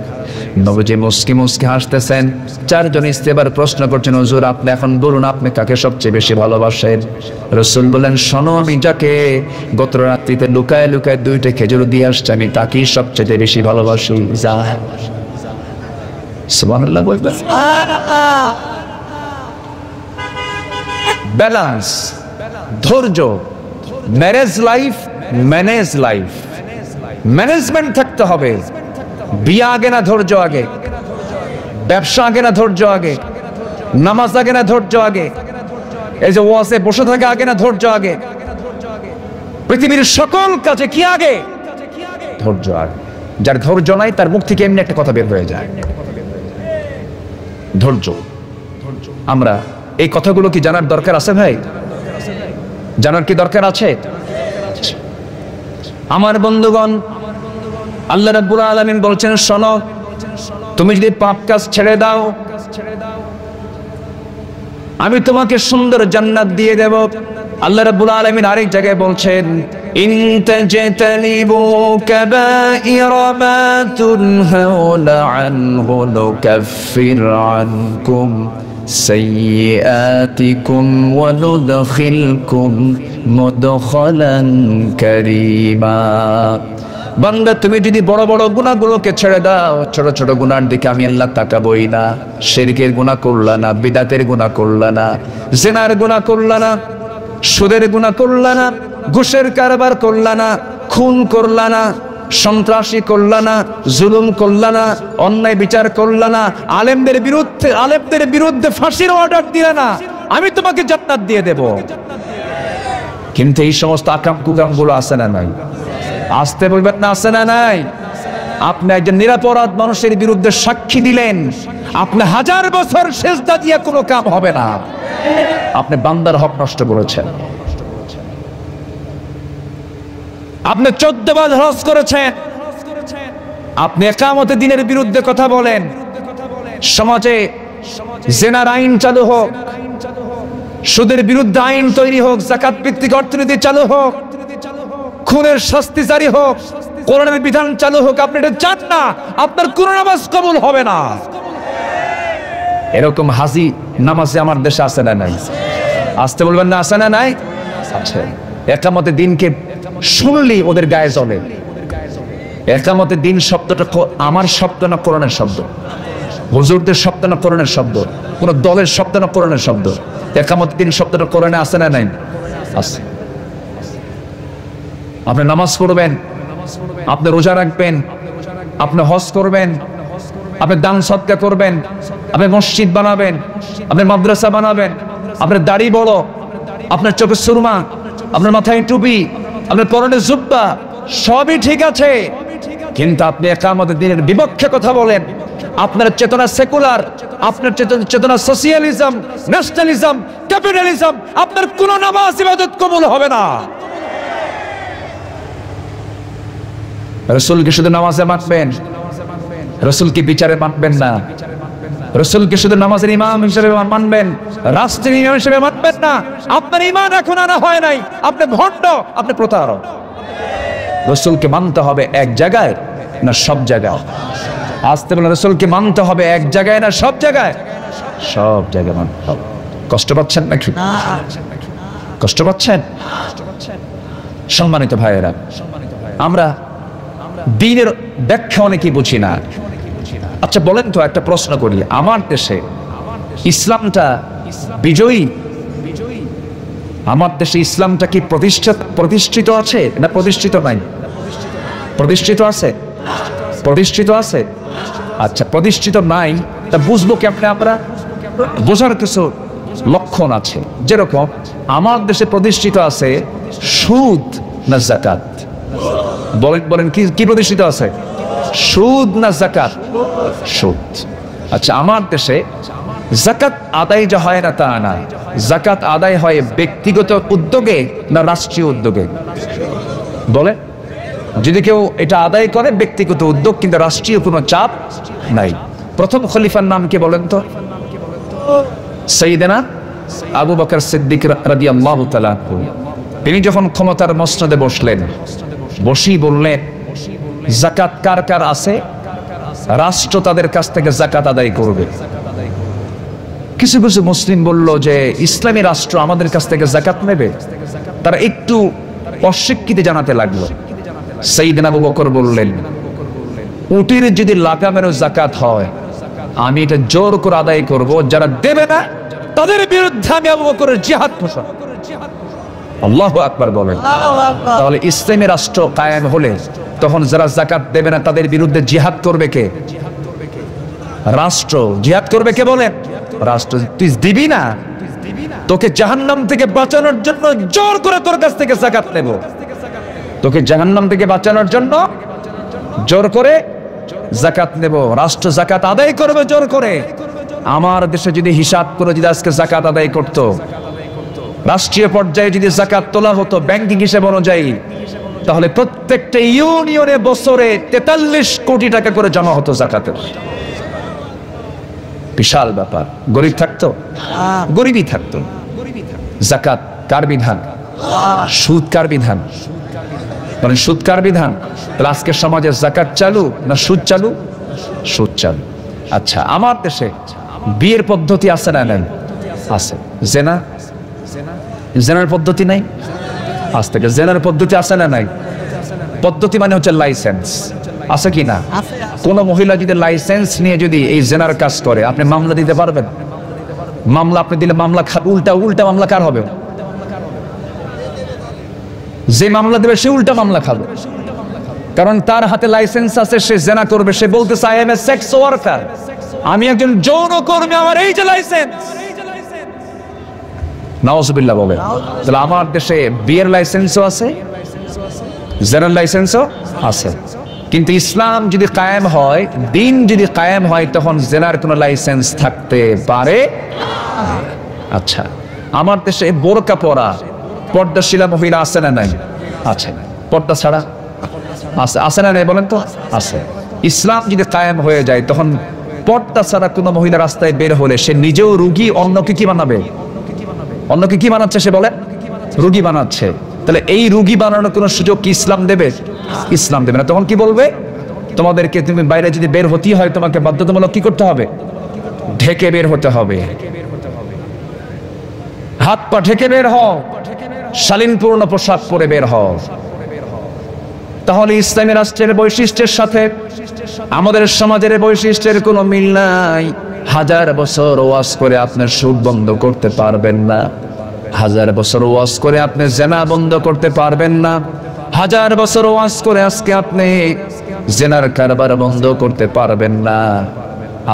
নবীজি মুস্কি মুস্কি হাসতেছেন। 4 জন স্ত্রী এবার প্রশ্ন করছেন, হুজুর, আপনি এখন বলুন, আপনি কাকে সবচেয়ে বেশি ভালোবাসেন? রাসূল বলেন, শোনো, আমি যাকে গত রাত্রিতে লুকায় লুকায় 2টা খেজুর দিয়ে আসছে, আমি তাকেই সবচেয়ে বেশি ভালোবাসি। যা, সুবহানাল্লাহ বলবেন। ব্যালেন্স, ধৈর্য, ম্যারেজ লাইফ, ম্যানেজমেন্ট থাকতে হবে। বিয়ে আগে না ধৈর্য আগে? ব্যবসা আগে না ধৈর্য আগে? নামাজ আগে না ধৈর্য আগে? এই যে ওয়াজে বসে থাকে আগে না ধৈর্য আগে? পৃথিবীর সকল কাজে কি আগে? ধৈর্য আগে। যার ধৈর্য নাই তার মুখ থেকে এমনি একটা কথা বের হয়ে যায়। ধৈর্য। আমরা এই কথাগুলো কি জানার দরকার আছে ভাই? জানার কি দরকার আছে? আমার বন্ধুগণ, আল্লাহ রাব্বুল আলামিন বলছেন, শোনো, তুমি যদি পাপ কাজ ছেড়ে দাও, আমি তোমাকে সুন্দর জান্নাত দিয়ে দেব। আল্লাহ রাব্বুল আলামিন আরেক জায়গায় বলছেন, ইন তাজতানিবু কাবাইরা মা তুনহাউনা আনহু নুকাফির আনকুম সাইয়্যাতিকুম ওয়া নুদখিলকুম মুদখালান কারীমা। বান্দা, তুমি যদি বড় বড় গুনাহগুলোকে ছেড়ে দাও, ছোট ছোট গুনার দিকে আমি আল্লাহ তাকাবই না। শিরকের গুনাহ করলা না, বিদআতের গুনাহ করলা না, জিনার গুনাহ করলা না, সুদের গুনাহ করলা না, ঘুষের কারবার করলা না, খুন করলা না, সন্ত্রাসী করলা না, জুলুম করলা না, অন্যায় বিচার করলা না, আলেমদের বিরুদ্ধে ফাঁসির অর্ডার দিলা না, আমি তোমাকে জান্নাত দিয়ে দেব। কিন্তু এই সমস্ত আকাম কুকামগুলো আছে না নাই? আসতে বলবেন না, আছে না নাই? আপনি একজন নিরাপরাধ মানুষের বিরুদ্ধে সাক্ষী দিলেন, আপনি 1000 বছর সেজদা দিয়ে কোনো কাম হবে না। আপনি বান্দার হক নষ্ট করেছেন। আপনি 14 বার হজ করেছেন। আপনি একামতে দিনের বিরুদ্ধে কথা বলেন। সমাজে জিনার আইন চালু হোক, সুদের বিরুদ্ধে আইন তৈরি হোক, যাকাত ভিত্তিক অর্থনীতি চালু হোক, খুনের শাস্তি জারি হোক, কোরআনের বিধান চালু হোক, আপনি এটা চান না, আপনার কোন নামাজ কবুল হবে না। এরকম হাজি নামাজে আমার দেশে আছে না নাই? আসতে বলবেন না, আছে না নাই? আছে। একামতে দিনকে শুনলি ওদের গায়ে জ্বলে। একামতে দিন শব্দটা আমার শব্দ না, কোরআনের শব্দ? হুজুরদের শব্দ না, কোরআনের শব্দ? কোন দলের শব্দ না, কোরআনের শব্দ? একামতে দিন শব্দটা কোরআনে আছে না নাই? আছে। আপনি নামাজ পড়বেন, আপনি রোজা রাখবেন, আপনি হজ করবেন, আপনি দান সদকা করবেন, আপনি মসজিদ বানাবেন, আপনি মাদ্রাসা বানাবেন, আপনার দাড়ি বড়, আপনার চোখে সুরমা, আপনার মাথায় টুপি, আপনার পরনে জুব্বা, সবই ঠিক আছে। কিন্তু আপনি ইকামতের দিনের বিপক্ষে কথা বলেন, আপনার চেতনা সেকুলার, আপনার চেতনা সোশিয়ালিজম, ন্যাশনালিজম, ক্যাপিটালিজম, আপনার কোন নামাজ ইবাদত কবুল হবে না। রাসূলকে শুধু নামাজে মানবেন, রাসূলকে বিচারে মানবেন না। রাসূলকে শুধু নামাজের ইমাম হিসেবে মানবেন, রাষ্ট্রের ইমাম হিসেবে মানবেন না। আপনার ঈমান এখন আনা হয় নাই, আপনি ভণ্ড, আপনি প্রতারক। রাসূলকে মানতে হবে এক জায়গায় না সব জায়গায়? আসতে বলে রাসূলকে মানতে হবে এক জায়গায় না সব জায়গায়? সব জায়গায় মানতে হবে। কষ্ট পাচ্ছেন নাকি? কষ্ট পাচ্ছেন? সম্মানিত ভাইয়েরা, আমরা দ্বীনের ব্যাখ্যা অনেকেই বুঝি না। আচ্ছা বলেন তো, একটা প্রশ্ন করি, আমার দেশে ইসলামটা বিজয়ী? আমার দেশে ইসলামটা কি প্রতিষ্ঠিত আছে না প্রতিষ্ঠিত নাই? প্রতিষ্ঠিত আছে? প্রতিষ্ঠিত আছে। আচ্ছা প্রতিষ্ঠিত নাই, তা বুঝবো কেমনে আমরা? বোঝার কিছু লক্ষণ আছে। যেরকম আমার দেশে প্রতিষ্ঠিত আছে সুদ না যাকাত? বলেন বলেন, কি প্রতিষ্ঠিত আছে? সুদ না যাকাত? সুদ। আচ্ছা আমার দেশে যাকাত আদায় যা হয় না তা না, যাকাত আদায় হয় ব্যক্তিগত উদ্যোগে না রাষ্ট্রীয় উদ্যোগে? বলে, যদি কেউ এটা আদায় করে ব্যক্তিগত উদ্যোগ, কিন্তু রাষ্ট্রীয় কোনো চাপ নাই। প্রথম খলিফার নাম কি বলেন তো? সাইয়েদনা আবু বকর সিদ্দিক রাদিয়াল্লাহু তাআলা। তিনি যখন ক্ষমতার মসনদে বসলেন, বসেই বললেন যাকাত কার কার আছে, রাষ্ট্র তাদের কাছ থেকে যাকাত আদায় করবে। কিছু কিছু মুসলিম বলল যে ইসলামী রাষ্ট্র আমাদের কাছ থেকে যাকাত নেবে। তারা একটু অস্বীকৃতি জানাতে লাগলো। সাইয়েদনা আবু বকর বললেন, উটির যদি লাগামেরও যাকাত হয় আমি এটা জোর করে আদায় করব, যারা দেবে না তাদের বিরুদ্ধে আমি আবু বকরের জিহাদ ঘোষণা। আল্লাহু আকবার বলেন। তাহলে ইসলামী রাষ্ট্র কায়েম হলে তখন যারা যাকাত দেবে না তাদের বিরুদ্ধে জিহাদ করবে কে? রাষ্ট্র। জিহাদ করবে কে বলেন? রাষ্ট্র। তুই দিবি না, তোকে জাহান্নাম থেকে বাঁচানোর জন্য জোর করে তোর কাছ থেকে যাকাত নেব। তোকে জাহান্নাম থেকে বাঁচানোর জন্য জোর করে যাকাত নেব। রাষ্ট্র যাকাত আদায় করবে জোর করে। আমার দেশে যদি হিসাব করে যদি আজকে যাকাত আদায় করতো, রাষ্ট্রীয় পর্যায়ে যদি যাকাত তোলা হতো ব্যাংকিং হিসেব অনুযায়ী, তাহলে প্রত্যেকটা ইউনিয়নে বছরে 43 কোটি টাকা করে জমা হতো যাকাতের। বিশাল ব্যাপার। গরিব থাকতো? গরিবই থাকতো। যাকাত কার বিধান? সুদ কার বিধান? মানে সুদ কার বিধান? তাহলে আজকের সমাজে যাকাত চালু না সুদ চালু? সুদ চালু। আচ্ছা আমার দেশে বিয়ের পদ্ধতি আছে না? নাই? আছে। জেনা, জেনার পদ্ধতি নাই? আজ থেকে জেনার পদ্ধতি আছে না? নাই। পদ্ধতি মানে হচ্ছে লাইসেন্স, আছে কি না? কোন মহিলা যদি লাইসেন্স নিয়ে যদি এই জেনার কাজ করে, আপনি মামলা দিতে পারবেন? মামলা আপনি দিলে মামলা উল্টা মামলা কার হবে? যে মামলা দেবে সে উল্টা মামলা খাবে, কারণ তার হাতে লাইসেন্স আছে, সে জেনা করবে। সে বলতেছে I M A sex worker, আমি একজন যৌনকর্মী, আমার এই যে লাইসেন্স। নাউজুবিল্লাহ বলে। তাহলে আমার দেশে বিয়ের লাইসেন্সও আছে, জেনার লাইসেন্সও আছে। কিন্তু ইসলাম যদি কায়েম হয়, দিন যদি কায়েম হয়, তখন জেনার কোনো লাইসেন্স থাকতে পারে। আচ্ছা আমার দেশে বোরকা পরা পর্দাশীলা মহিলা আছে না? নাই। আছে। পর্দা ছাড়া আছে? আছে না? নাই বলেন তো। আছে। ইসলাম যদি কায়েম হয়ে যায়, তখন পর্দা ছাড়া কোনো মহিলা রাস্তায় বের হলে সে নিজেও রুগী, অন্যকে কি বানাবে? অন্যকে কি বানাচ্ছে? সে বলে রুগী বানাচ্ছে। তাহলে এই রুগী বানানোর কোনো সুযোগ কি ইসলাম দেবে? ইসলাম দেবে না। তখন কি বলবে? তোমাদেরকে, তুমি বাইরে যদি বের হতেই হয়, তোমাকে বাধ্যতামূলক কি করতে হবে? ঢেকে বের হতে হবে। হাত পা ঢেকে বের হও, শালীনপূর্ণ পোশাক পরে বের হও। তাহলে ইসলামী রাষ্ট্রের বৈশিষ্ট্যের সাথে আমাদের সমাজের বৈশিষ্ট্যের কোনো মিল নাই। 1000 বছর ওয়াজ করে আপনার সুদ বন্ধ করতে পারবেন না। 1000 বছর ওয়াজ করে আপনি জেনা বন্ধ করতে পারবেন না। হাজার বছর ওয়াজ করে আজকে আপনি জেনার কারবার বন্ধ করতে পারবেন না।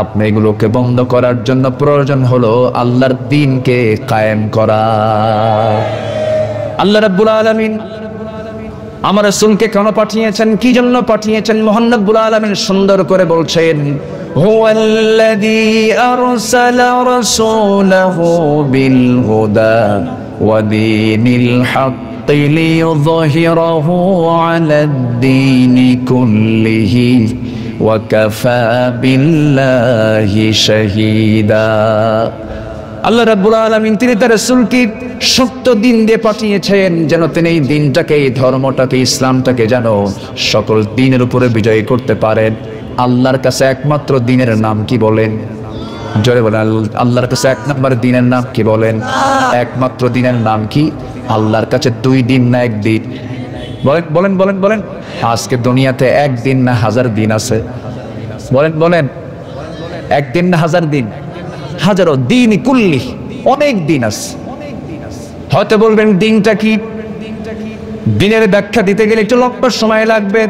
আপনি এগুলোকে বন্ধ করার জন্য প্রয়োজন হলো আল্লাহর দ্বীনকে কায়েম করা। আল্লাহ রাব্বুল আলামিন আমার রাসূলকে কেন পাঠিয়েছেন, কি জন্য পাঠিয়েছেন, মহান রাব্বুল আলামিন সুন্দর করে বলছেন, হুয়াল্লাযী আরসালা রাসূলাহু বিল হুদা ওয়া দীনিল হক লিইয়ুযহিরাহু আলাদ-দীনি কুল্লিহি ওয়া কাফা বিল্লাহি শাহীদা। আল্লাহ রাব্বুল আলামিন তিনি তার রাসূলকে সত্য দিন দিয়ে পাঠিয়েছেন, যেন তিনি এই দিনটাকে, এই ধর্মটাকে, ইসলামটাকে যেন সকল দিনের উপরে বিজয় করতে পারেন। আল্লাহর কাছে একমাত্র দিনের নাম কি বলেন? জোরে বলেন, আল্লাহর কাছে এক নম্বর দিনের নাম কি বলেন? একমাত্র দিনের নাম কি? আল্লাহর কাছে দুই দিন না একদিন? বলেন বলেন বলেন বলেন। আজকে দুনিয়াতে একদিন না হাজার দিন আছে? বলেন বলেন, একদিন না হাজার দিন? হাজারো দিন, কুল্লি, অনেক দিন আছে। হয়তো বলবেন দিনটা কি? দিনের ব্যাখ্যা দিতে গেলে একটু লম্বা সময় লাগবে,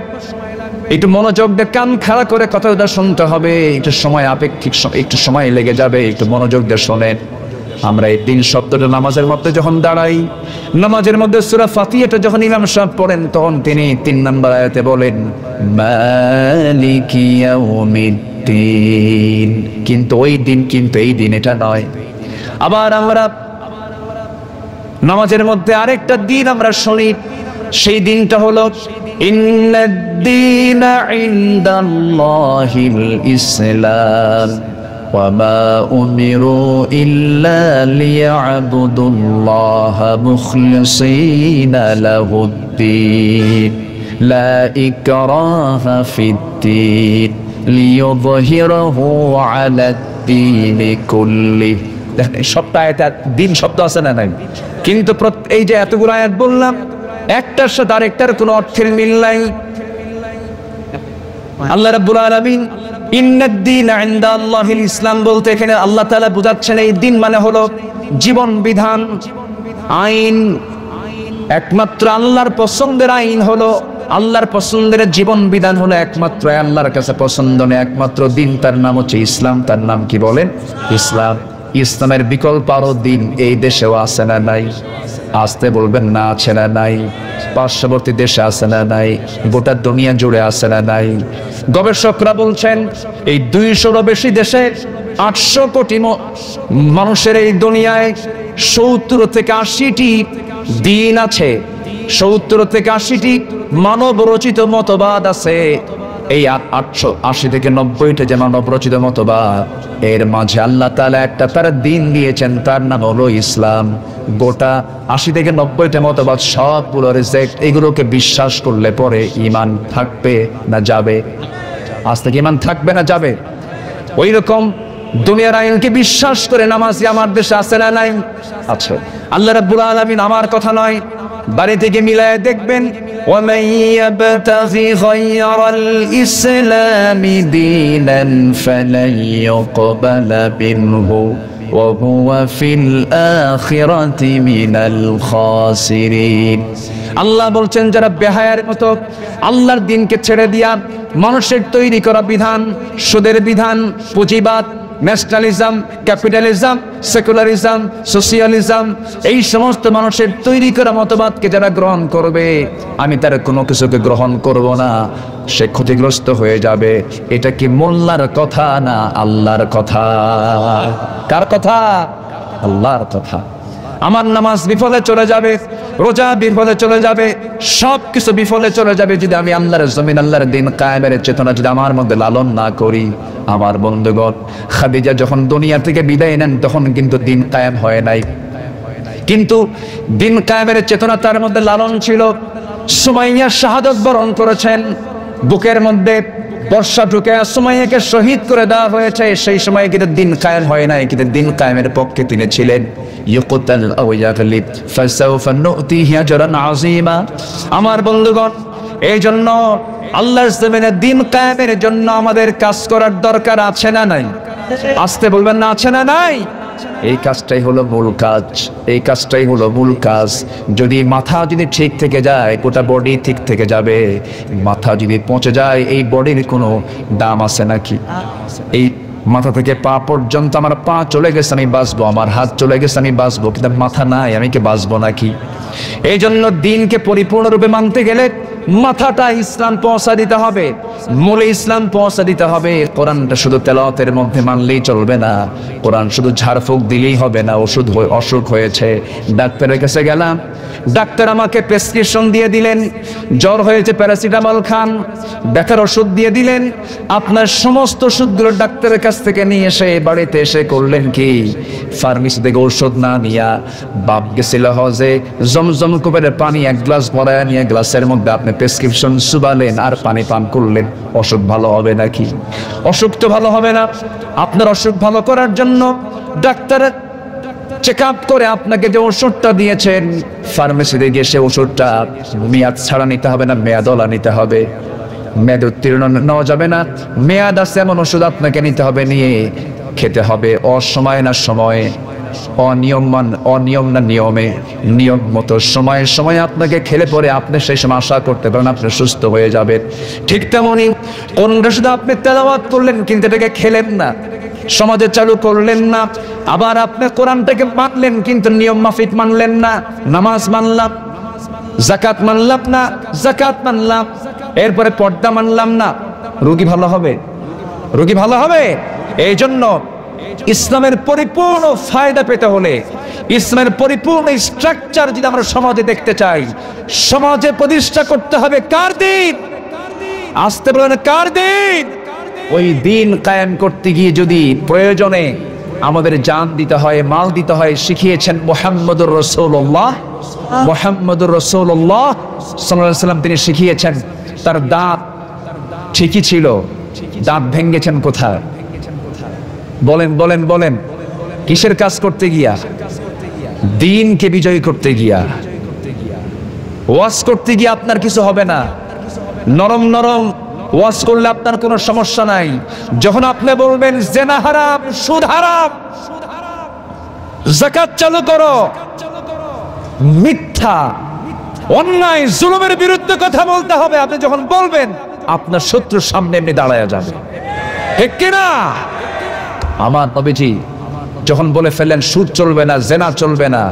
একটু মনোযোগ দিয়ে কান খাড়া করে কথাটা শুনতে হবে, একটু সময় আপেক্ষিক, একটু সময় লেগে যাবে, একটু মনোযোগ দিয়ে শোনেন। আমরা এই দিন শব্দটা নামাজের মধ্যে যখন দাঁড়াই, নামাজের মধ্যে সূরা ফাতিহাটা যখন ইমাম সাহেব পড়েন, তখন তিনি 3 নম্বর আয়াতে বলেন মালিকি ইয়াউমিদ্দিন, কিন্তু ওই দিন, কিন্তু এই দিন এটা নয়। আবার আমরা নামাজের মধ্যে আরেকটা দিন আমরা শুনি, সেই দিনটা হলো ইন্নাদ-দীনা ইনদাল্লাহিল ইসলাম ওয়া মা উমিরু ইল্লা লিয়া'বুদুল্লাহা মুখলিসিনা লাহুদ-দীন লা ইকরাহা ফিদ-দীন লিইয়ুযহিরাহু আলাদ-দীনি কুল্লিহি। দেখেন এই সবটা আয়াত, দিন শব্দ আছে না নাই? কিন্তু এই যে এতগুলো আয়াত বললাম, একটার সাথে আরেকটার কোনো অর্থের মিল নাই। আল্লাহ রাব্বুল আলামিন ইন্নাদ-দীনা ইনদাল্লাহিল ইসলাম বলতে এখানে আল্লাহ তাআলা বুঝাচ্ছেন এই দিন মানে হলো জীবন বিধান, আইন। একমাত্র আল্লাহর পছন্দের আইন হলো, আল্লাহর পছন্দের জীবন বিধান হলো একমাত্র আল্লাহর কাছে পছন্দনীয় একমাত্র দিন, তার নাম হচ্ছে ইসলাম। তার নাম কি বলেন? ইসলাম। ইসলামের বিকল্প আরো দিন এই দেশেও আছে না নাই? আসতে বলবেন না আছে না নাই? পার্শ্ববর্তী দেশে আছে না নাই? গোটা দুনিয়া জুড়ে আছে না নাই? গবেষকরা বলছেন এই 200-এরও বেশি দেশে 800 কোটি মানুষের এই দুনিয়ায় 70 থেকে 80টি দিন আছে, 70 থেকে 80টি মানব রচিত মতবাদ আছে। এই 880 থেকে 90টা যে মানব রচিত মতবাদ, এর মাঝে আল্লাহ তাআলা একটা তার দিন দিয়েছেন, তার নাম হলো ইসলাম। গোটা 80 থেকে 90টা মতবাদ সবগুলো রিজেক্ট। এগুলোকে বিশ্বাস করলে পরে ঈমান থাকবে না যাবে? আজ থেকে ঈমান থাকবে না যাবে? ওই রকম দুনিয়ার আইনকে বিশ্বাস করে নামাজি আমার দেশে আছে না নাই? আছে। আল্লাহ রাব্বুল আলামিন আমার কথা নয়, বাড়ি থেকে মিলায় দেখবেন, وَمَن يَبْتَغِ غَيْرَ الْإِسْلَامِ دِينًا فَلَن يُقْبَلَ مِنْهُ وَهُوَ فِي الْآخِرَةِ مِنَ الْخَاسِرِينَ। আল্লাহ বলছেন যারা বেহায়ার মতো আল্লাহর দিনকে ছেড়ে দিয়া মানুষের তৈরি করা বিধান, সুদের বিধান, পুঁজিবাদ, ন্যাশনালিজম, ক্যাপিটালিজম, সেকুলারিজম, সোশিয়ালিজম, এই সমস্ত মানুষের তৈরি করা মতবাদকে যারা গ্রহণ করবে, আমি তার কোনো কিছুকে গ্রহণ করব না, সে ক্ষতিগ্রস্ত হয়ে যাবে। এটা কি মোল্লার কথা না আল্লাহর কথা? কার কথা? আল্লাহর কথা। আমার নামাজ বিফলে চলে যাবে, রোজা বিফলে চলে যাবে, সবকিছু বিফলে চলে যাবে যদি আমি আল্লাহর জমিন, আল্লাহর দিন কায়েমের চেতনা যদি আমার মধ্যে লালন না করি। আমার বন্ধুগণ, খাদিজা যখন দুনিয়া থেকে বিদায় নেন তখন কিন্তু দিন কায়েম হয় নাই, কিন্তু দিন কায়েমের চেতনা তার মধ্যে লালন ছিল। সুমাইয়া শাহাদাত বরণ করেছেন, বুকের মধ্যে বর্ষা ঢুকে সুমাইয়াকে শহীদ করে দেওয়া হয়েছে। সেই সময় কিন্তু দিন কায়েম হয় নাই, কিন্তু দিন কায়েমের পক্ষে তিনি ছিলেন। ইউকতাল আও ইয়াগলিব ফাসাউফা নুতিহি আজরান আযীমা। আমার বন্ধুগণ, এই জন্য আল্লাহর জমিনে দিন কায়েমের জন্য আমাদের কাজ করার দরকার আছে না নাই? আসতে বলবেন না আছে না নাই? এই কাজটাই হলো মূল কাজ, এই কাজটাই হলো মূল কাজ। যদি মাথা যদি ঠিক থেকে যায় গোটা বডি ঠিক থেকে যাবে, মাথা যদি পৌঁছে যায় এই বডির কোনো দাম আছে নাকি? এই মাথা থেকে পা পর্যন্ত আমার পা চলে গেছে আমি বাঁচবো, আমার হাত চলে গেছে আমি বাঁচবো, কিন্তু মাথা নাই আমি কি বাঁচবো নাকি? এই জন্য দিনকে পরিপূর্ণরূপে মানতে গেলে মাথাটা ইসলাম পৌঁছা দিতে হবে, মূলে ইসলাম পৌঁছা দিতে হবে। কোরআনটা শুধু তেলাওয়াতের মধ্যে মানলেই চলবে না, কোরআন শুধু ঝাড়ফুঁক দিলেই হবে না। অসুখ হয়েছে, ডাক্তারের কাছে গেলাম, ডাক্তার আমাকে প্রেসক্রিপশন দিয়ে দিলেন, জ্বর হয়েছে প্যারাসিটামল খান, ব্যথার ওষুধ দিয়ে দিলেন। আপনার সমস্ত ওষুধগুলো ডাক্তারের কাছ থেকে নিয়ে এসে বাড়িতে এসে করলেন কি, ফার্মেসি থেকে ওষুধ না নিয়া বাপ গেছিল হজে, জমজম কুবের পানি এক গ্লাস ভরায় নিয়ে গ্লাসের মধ্যে আপনি প্রেসক্রিপশন চুবালেন আর পানি পান করলেন। অসুখ ভালো হবে নাকি? অসুখ তো ভালো হবে না। আপনার অসুখ ভালো করার জন্য ডাক্তার চেক আপ করে আপনাকে যে ওষুধটা দিয়েছেন, ফার্মেসিতে গিয়ে সে ওষুধটা মেয়াদ ছাড়া নিতে হবে না, মেয়াদওয়ালা নিতে হবে। মেয়াদ উত্তীর্ণ নেওয়া যাবে না, মেয়াদ আছে এমন ওষুধ আপনাকে নিতে হবে, নিয়ে খেতে হবে অসময় না সময়ে, অনিয়ম না নিয়মে, নিয়ম মতো সময়ে সময়ে আপনাকে খেলে পরে আপনি সেই সময় আশা করতে পারেন আপনি সুস্থ হয়ে যাবেন। ঠিক তেমনই কোনটা শুধু আপনি তেলাওয়াত করলেন কিন্তু এটাকে খেলেন না, সমাজে চালু করলেন না। আবার আপনি কোরআনটাকে মানলেন কিন্তু নিয়ম মাফিক মানলেন না। নামাজ মানলাম, যাকাত মানলাম না, যাকাত মানলাম, এরপরে পর্দা মানলাম না, রোগী ভালো হবে? রোগী ভালো হবে? এই জন্য ইসলামের পরিপূর্ণ ফায়দা পেতে হলে, ইসলামের পরিপূর্ণ স্ট্রাকচার যদি আমরা সমাজে দেখতে চাই, সমাজে প্রতিষ্ঠা করতে হবে কার দিন? আসতে বলেন কার দিন? ওই দিন কায়েম করতে গিয়ে যদি প্রয়োজনে আমাদের জান দিতে হয়, মাল দিতে হয়, শিখিয়েছেন মুহাম্মদুর রাসূলুল্লাহ। মুহাম্মদুর রাসূলুল্লাহ সাল্লাল্লাহু আলাইহি ওয়াসাল্লাম তিনি শিখিয়েছেন। তার দাঁত ঠিকই ছিল, দাঁত ভেঙেছেন কোথায়? বলেন বলেন বলেন, কিসের কাজ করতে গিয়া? দিনকে বিজয়ী করতে গিয়া। ওয়াজ করতে গিয়ে আপনার কিছু হবে না, নরম নরম ওয়াজ করলে আপনার কোনো সমস্যা নাই। যখন আপনি বলবেন জেনা হারাম, সুদ হারাম, যাকাত চালু করো, মিথ্যা অন্যায় জুলুমের বিরুদ্ধে কথা বলতে হবে, আপনি যখন বলবেন আপনার শত্রুর সামনে এমনি দাঁড়ায়া যাবে, ঠিক কিনা? আমার নবীজি যখন বলে ফেললেন সুদ চলবে না, জেনা চলবে না,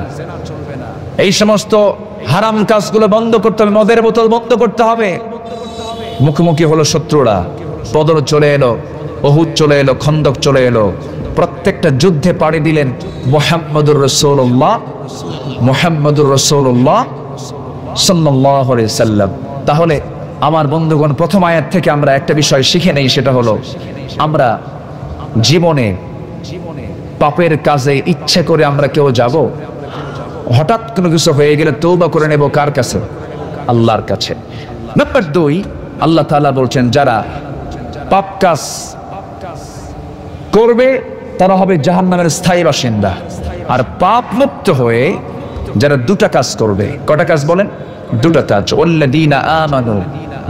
এই সমস্ত হারাম কাজগুলো বন্ধ করতে হবে, মদের বোতল বন্ধ করতে হবে, মুখোমুখি হলো শত্রুরা। বদর চলে এলো, উহুদ চলে এলো, খন্দক চলে এলো, প্রত্যেকটা যুদ্ধে পাড়ি দিলেন মুহাম্মদুর রাসূলুল্লাহ, মুহাম্মদুর রাসূলুল্লাহ সাল্লাল্লাহু আলাইহি সাল্লাম। তাহলে আমার বন্ধুগণ, প্রথম আয়াত থেকে আমরা একটা বিষয় শিখে নেই, সেটা হলো আমরা জীবনে পাপের কাজে ইচ্ছে করে আমরা কেউ যাব? হঠাৎ কোনো কিছু হয়ে গেলে তওবা করে নেব কার কাছে? আল্লাহর কাছে। নাম্বার 2, আল্লাহ তাআলা বলছেন যারা পাপ কাজ করবে তারা হবে জাহান্নামের স্থায়ী বাসিন্দা। আর পাপ মুক্ত হয়ে যারা দুটা কাজ করবে, কটা কাজ বলেন? দুটা কাজ। ওয়াল্লাযীনা আমানু,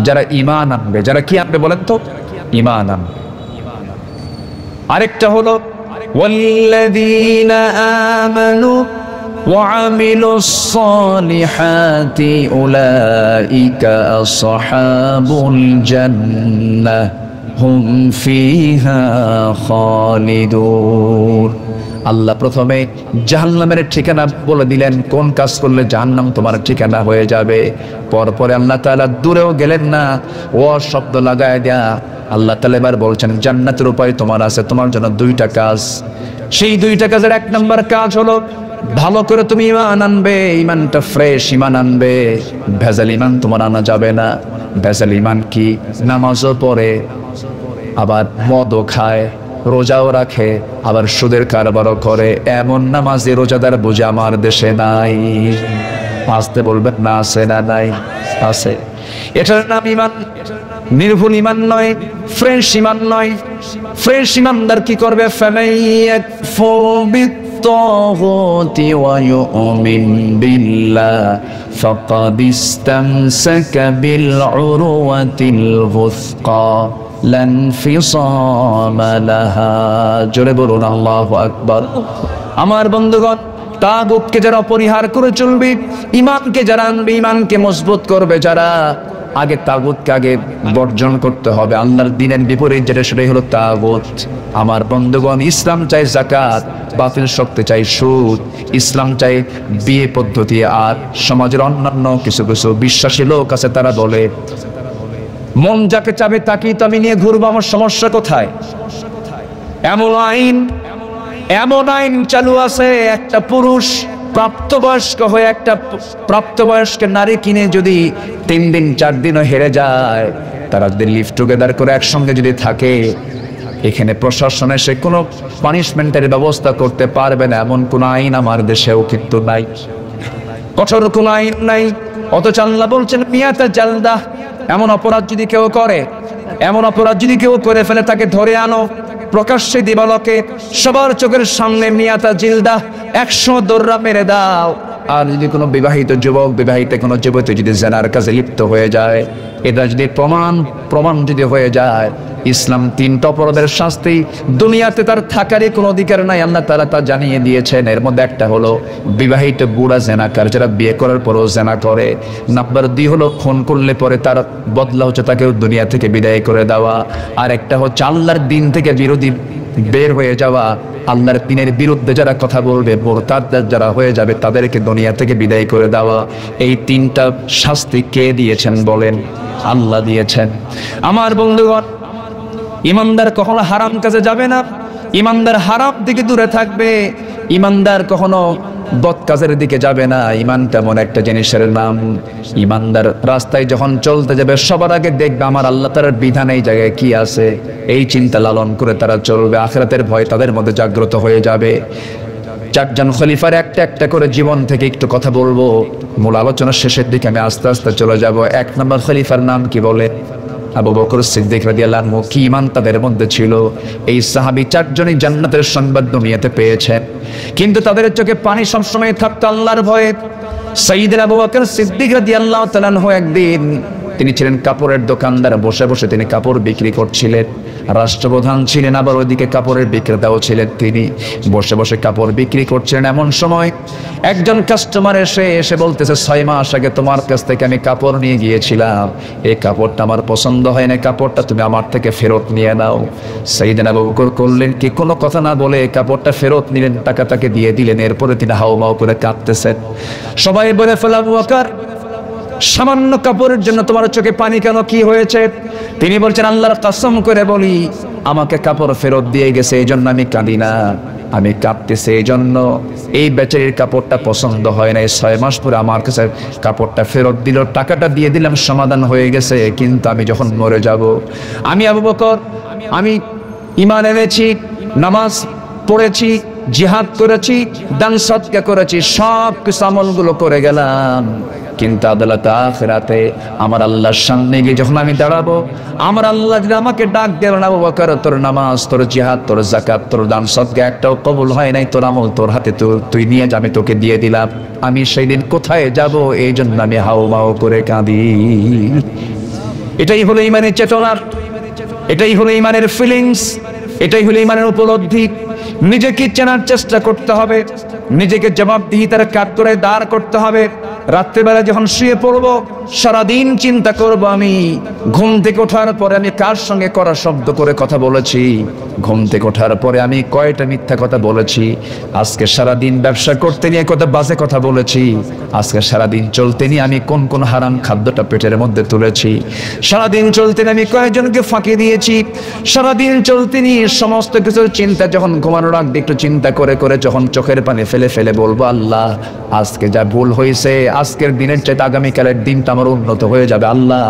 যারা ঈমান আনবে। যারা কি আনবে বলেন তো? ঈমান আনবে। আরেকটা হলো ওয়াল্লাযীনা আমানু ওয়া আমিলুস সালিহাতি উলাইকা আসহাবুল জান্নাহ হুম ফিহা খালিদুন। আল্লাহ প্রথমে জাহান্নামের ঠিকানা বলে দিলেন, কোন কাজ করলে জাহান্নাম তোমার ঠিকানা হয়ে যাবে। পরপরে আল্লাহ তাআলা দূরেও গেলেন না, ও শব্দ লাগায় দেয়া আল্লাহ তাআলা এবার বলছেন জান্নাতের উপায় তোমার আছে, তোমার জন্য দুইটা কাজ। সেই দুইটা কাজের এক নম্বর কাজ হলো ভালো করে তুমি ঈমান আনবে, ঈমানটা ফ্রেশ ঈমান আনবে, ভেজাল ঈমান তোমার আনা যাবে না। ভেজাল ঈমান কি? নামাজও পড়ে, আবার মদও খায়, রোজাও রাখে, আবার সুদের কারবারও করে, এমন নামাজি রোজাদার বুঝে আমার দেশে নাই। আসতে বলবেন না আছে না নাই? আছে। এটার নাম ঈমান। নির্ভুল ঈমান নয়, ফ্রেশ ঈমান নয়। ফ্রেশ ঈমানদার কি করবে? ফামাইয়াকফুর বিত্তাগুতি ওয়া ইউমিন বিল্লাহ ফাকাদ ইসতামসাকা বিল উরওয়াতিল ওয়ুসকা লা ইনফিসামা লাহা। জোরে বলুন আল্লাহু আকবার। আমার বন্ধুগণ, তাগুতকে যারা পরিহার করে চলবে, ঈমানকে যারা আনবে, ঈমানকে মজবুত করবে যারা, আগে তাগুতকে আগে বর্জন করতে হবে। আল্লাহর দ্বীনের বিপরীত যেটা, সেটাই হলো তাগুত। আমার বন্ধুগণ, ইসলাম চাই যাকাত, বাতিল শক্তি চাই সুদ, ইসলাম চাই বিয়ে পদ্ধতি। আর সমাজের অন্যান্য কিছু কিছু বিশ্বাসী লোক আছে, তারা বলে মন যাকে চাবে তাকেই তো আমি নিয়ে ঘুরবো, আমার সমস্যা কোথায়? এমন আইন চালু আছে, একটা পুরুষ প্রাপ্তবয়স্ক হয়ে একটা প্রাপ্তবয়স্ক নারী কিনে যদি 3 দিন 4 দিনও হেরে যায়, তারা যদি লিভ টুগেদার করে একসঙ্গে যদি থাকে, এখানে প্রশাসন এসে কোনো পানিশমেন্টের ব্যবস্থা করতে পারবে না, এমন কোন আইন আমার দেশেও কিন্তু নাই, কঠোর কোন আইন নাই। অথচ আল্লাহ বলছেন মিয়াতা জালদা, এমন অপরাধ যদি কেউ করে, এমন অপরাধ যদি কেউ করে ফেলে, তাকে ধরে আনো প্রকাশ্যে দিবালোকে, সবার চোখের সামনে মিয়াতা জিলদা, 100 দৌড়া মেরে দাও। আর যদি কোনো বিবাহিত যুবক, বিবাহিত কোনো যুবতী যদি জেনার কাজে লিপ্ত হয়ে যায়, এটা যদি প্রমাণ যদি হয়ে যায়, ইসলাম 3টা অপরাধের শাস্তি, দুনিয়াতে তার থাকারই কোনো অধিকার নাই, আল্লাহ তাআলা তা জানিয়ে দিয়েছেন। এর মধ্যে একটা হলো বিবাহিত বুড়া জেনাকার, যারা বিয়ে করার পরও জেনা করে। নাম্বার 2 হলো খুন করলে পরে তার বদলা হচ্ছে তাকে দুনিয়া থেকে বিদায় করে দেওয়া। আর একটা হচ্ছে আল্লাহর দ্বীন থেকে বিরোধী বের হয়ে যাওয়া, আল্লাহর দ্বীনের বিরুদ্ধে যারা কথা বলবে, মুরতাদ যারা হয়ে যাবে, তাদেরকে দুনিয়া থেকে বিদায় করে দেওয়া। এই 3টা শাস্তি কে দিয়েছেন বলেন? আল্লাহ দিয়েছেন। আমার বন্ধুগণ, ইমানদার কখনো হারাম কাজে যাবে না, ইমানদার হারাম দিকে দূরে থাকবে, ইমানদার কখনো বদ কাজের দিকে যাবে না। ইমান তেমন একটা জিনিসের নাম, ইমানদার রাস্তায় যখন চলতে যাবে, সবার আগে দেখবে আমার আল্লাহ তাআলার বিধান এই জায়গায় কি আছে, এই চিন্তা লালন করে তারা চলবে। আখিরাতের ভয় তাদের মধ্যে জাগ্রত হয়ে যাবে। 4 জন খলিফার একটা একটা করে জীবন থেকে একটু কথা বলবো, মূল আলোচনার শেষের দিকে আমি আস্তে আস্তে চলে যাব। 1 নম্বর খলিফার নাম কি বলে? আবু বকর সিদ্দিক রাদিয়াল্লাহু আনহু। কি ঈমান তাদের মধ্যে ছিল! এই সাহাবী 4 জনই জান্নাতের সংবাদ দুনিয়াতে পেয়েছেন, কিন্তু তাদের চোখে পানি সবসময় থাকতো আল্লাহর ভয়ে। সাইয়েদনা আবু বকর সিদ্দিক রাদিয়াল্লাহু তাআলা আনহু একদিন, তিনি ছিলেন কাপড়ের দোকানদার, বসে বসে তিনি কাপড় বিক্রি করছিলেন। রাষ্ট্রপ্রধান ছিলেন, আবার ওইদিকে কাপড়ের বিক্রেতাও ছিলেন। তিনি বসে বসে কাপড় বিক্রি করছিলেন। এমন সময় একজন কাস্টমার এসে বলতেছে, 6 মাস আগে তোমার কাছ থেকে আমি কাপড় নিয়ে গিয়েছিলাম, এই কাপড়টা আমার পছন্দ হয় না, কাপড়টা তুমি আমার থেকে ফেরত নিয়ে নাও। সাইয়েদনা আবু বকর করলেন কি, কোনো কথা না বলে কাপড়টা ফেরত নিলেন, টাকা তাকে দিয়ে দিলেন। এরপরে তিনি হাউমাউ করে কাঁদতেছেন। সবাই বলে ফেলে, আবু বকর, সামান্য কাপড়ের জন্য তোমার চোখে পানি কেন, কি হয়েছে? তিনি বলছেন, আল্লাহর কসম করে বলি, আমাকে কাপড় ফেরত দিয়ে গেছে, এই জন্য আমি কাঁদি না, আমি কাঁদতেছি এই জন্য এই বেচারির কাপড়টা পছন্দ হয় না। 6 মাস পরে আমার কাছে কাপড়টা ফেরত দিল, টাকাটা দিয়ে দিলাম, সমাধান হয়ে গেছে। কিন্তু আমি যখন মরে যাব, আমি আবু বকর, আমি ঈমান এনেছি, নামাজ পড়েছি, জিহাদ করেছি, দান সদকা করেছি, সব কিছু আমলগুলো করে গেলাম, কিন্তু আদালতে আখিরাতে আমার আল্লাহর সামনে গিয়ে যখন আমি দাঁড়াবো, আমার আল্লাহ যদি আমাকে ডাক দেবেন, আবু বকর, তোর নামাজ, তোর জিহাদ, তোর যাকাত, তোর দান সদকা একটাও কবুল হয় নাই, তোর আমল তোর হাতে তুই নিয়ে যা, আমি তোকে দিয়ে দিলাম, আমি সেই দিন কোথায় যাব? এই জন্য আমি হাউমাউ করে কাঁদি। এটাই হলো ঈমানের চেতনা, এটাই হলো ঈমানের ফিলিংস, এটাই হলো ঈমানের উপলব্ধি। নিজেকে চেনার চেষ্টা করতে হবে, নিজেকে জবাবদিহিতার কাঠগড়ায় দাঁড় করতে হবে। রাত্রিবেলা যখন শুয়ে পড়বো, সারাদিন চিন্তা করব, আমি ঘুম থেকে ওঠার পরে আমি কার সঙ্গে করা শব্দ করে কথা বলেছি, ঘুম থেকে ওঠার পরে আমি কয়টা মিথ্যা কথা বলেছি, আজকে সারাদিন ব্যবসা করতে নিয়ে কত বাজে কথা বলেছি, আজকে সারাদিন চলতে নিয়ে আমি কোন কোন হারাম খাদ্যটা পেটের মধ্যে তুলেছি, সারাদিন চলতে নিয়ে আমি কয়েকজনকে ফাঁকি দিয়েছি, সারাদিন চলতে নিয়ে সমস্ত কিছুর চিন্তা যখন ঘুমানোর আগে একটু চিন্তা করে করে যখন চোখের পানি ফেলে ফেলে বলবো, আল্লাহ আজকে যা ভুল হয়েছে, আজকের দিনের চাইতে আগামীকালের দিনটা আমার উন্নত হয়ে যাবে, আল্লাহ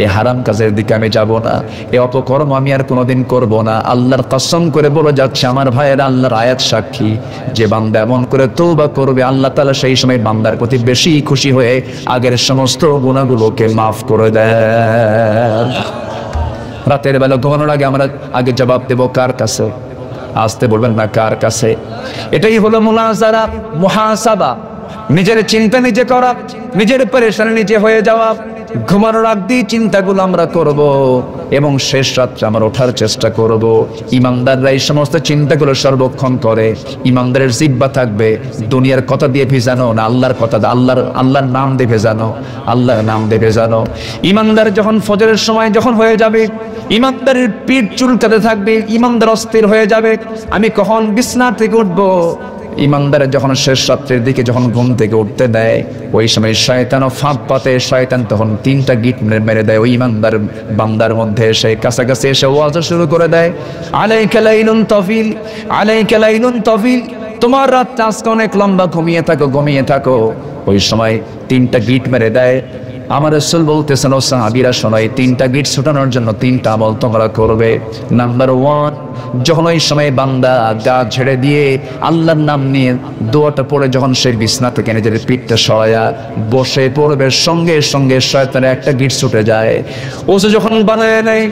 এই হারাম কাজের দিকে আমি যাব না, এই অপকর্ম আমি আর কোনোদিন করব না। আল্লাহর কসম করে বলে যাচ্ছে আমার ভাইয়েরা, আল্লাহর আয়াত সাক্ষী, যে বান্দা এমন করে তওবা করবে, আল্লাহ তাআলা সেই সময় বান্দার প্রতি বেশি খুশি হয়ে আগের সমস্ত গুনাহগুলোকে মাফ করে দেন। রাতের বেলা ঘুমানোর আগে আমরা আগে জবাব দেব কার কাছে? আসতে বলবেন না, কার কাছে? এটাই হলো মুনাজারা, মুহাসাবা, নিজের চিন্তা নিজে করা, নিজের পরেশানি নিজে হয়ে যাওয়া। ঘুমানোর আগ দিয়ে চিন্তাগুলো আমরা করব এবং শেষ রাত্রে আমরা ওঠার চেষ্টা করব। ইমানদাররা এই সমস্ত চিন্তাগুলো সর্বক্ষণ করে। ইমানদারের জিহ্বা থাকবে দুনিয়ার কথা দিয়ে ভেজানো না, আল্লাহর কথা, আল্লাহর নাম দিয়ে ভেজানো, আল্লাহর নাম দিয়ে ভেজানো। ইমানদার যখন ফজরের সময় যখন হয়ে যাবে, ইমানদারের পিঠ চুলকাতে থাকবে, ইমানদার অস্থির হয়ে যাবে, আমি কখন বিছানা থেকে উঠবো। ইমানদারের যখন শেষ রাত্রের দিকে যখন ঘুম থেকে উঠতে দেয়, ওই সময় শয়তানও ফাঁদ পাতে। শয়তান তখন 3টা গিট মেরে দেয় ওই ইমানদার বান্দার মধ্যে। এসে কাছাকাছি এসে ওয়াজ শুরু করে দেয়, আলাইকা লাইলুন তাফিল, আলাইকা লাইলুন তাফিল, তোমার রাতটা আজকে অনেক লম্বা, ঘুমিয়ে থাকো, ঘুমিয়ে থাকো। ওই সময় 3টা গিট মেরে দেয়। আমার রাসূল বলতেছেন, ও সাহাবীরা শোনো, এই 3টা গিট ছুটানোর জন্য 3টা আমল তোমরা করবে। নাম্বার 1, যখন ওই সময় বান্দা গা ছেড়ে দিয়ে আল্লাহর নাম নিয়ে দোয়াটা পড়ে যখন সে বিছানা থেকে নিজের পিঠটা সরায়া বসে পড়বে, সঙ্গে সঙ্গে শয়তানের একটা গিট ছুটে যায়। ওসে যখন বানায় নেয়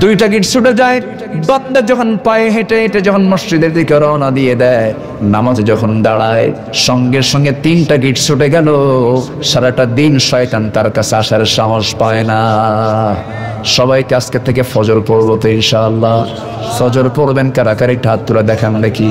2টা গিট ছুটে যায়। বান্দা যখন পায়ে হেঁটে হেঁটে যখন মসজিদের দিকে রওনা দিয়ে দেয়, নামাজে যখন দাঁড়ায়, সঙ্গে সঙ্গে 3টা গিট ছুটে গেল। সারাটা দিন শয়তান তার কাছে আসার সাহস পায় না। সবাইকে আজকে থেকে ফজর পড়বো তো ইনশাআল্লাহ। ফজর পড়বেন কারা কারা, একটু হাত তুলে দেখান দেখি।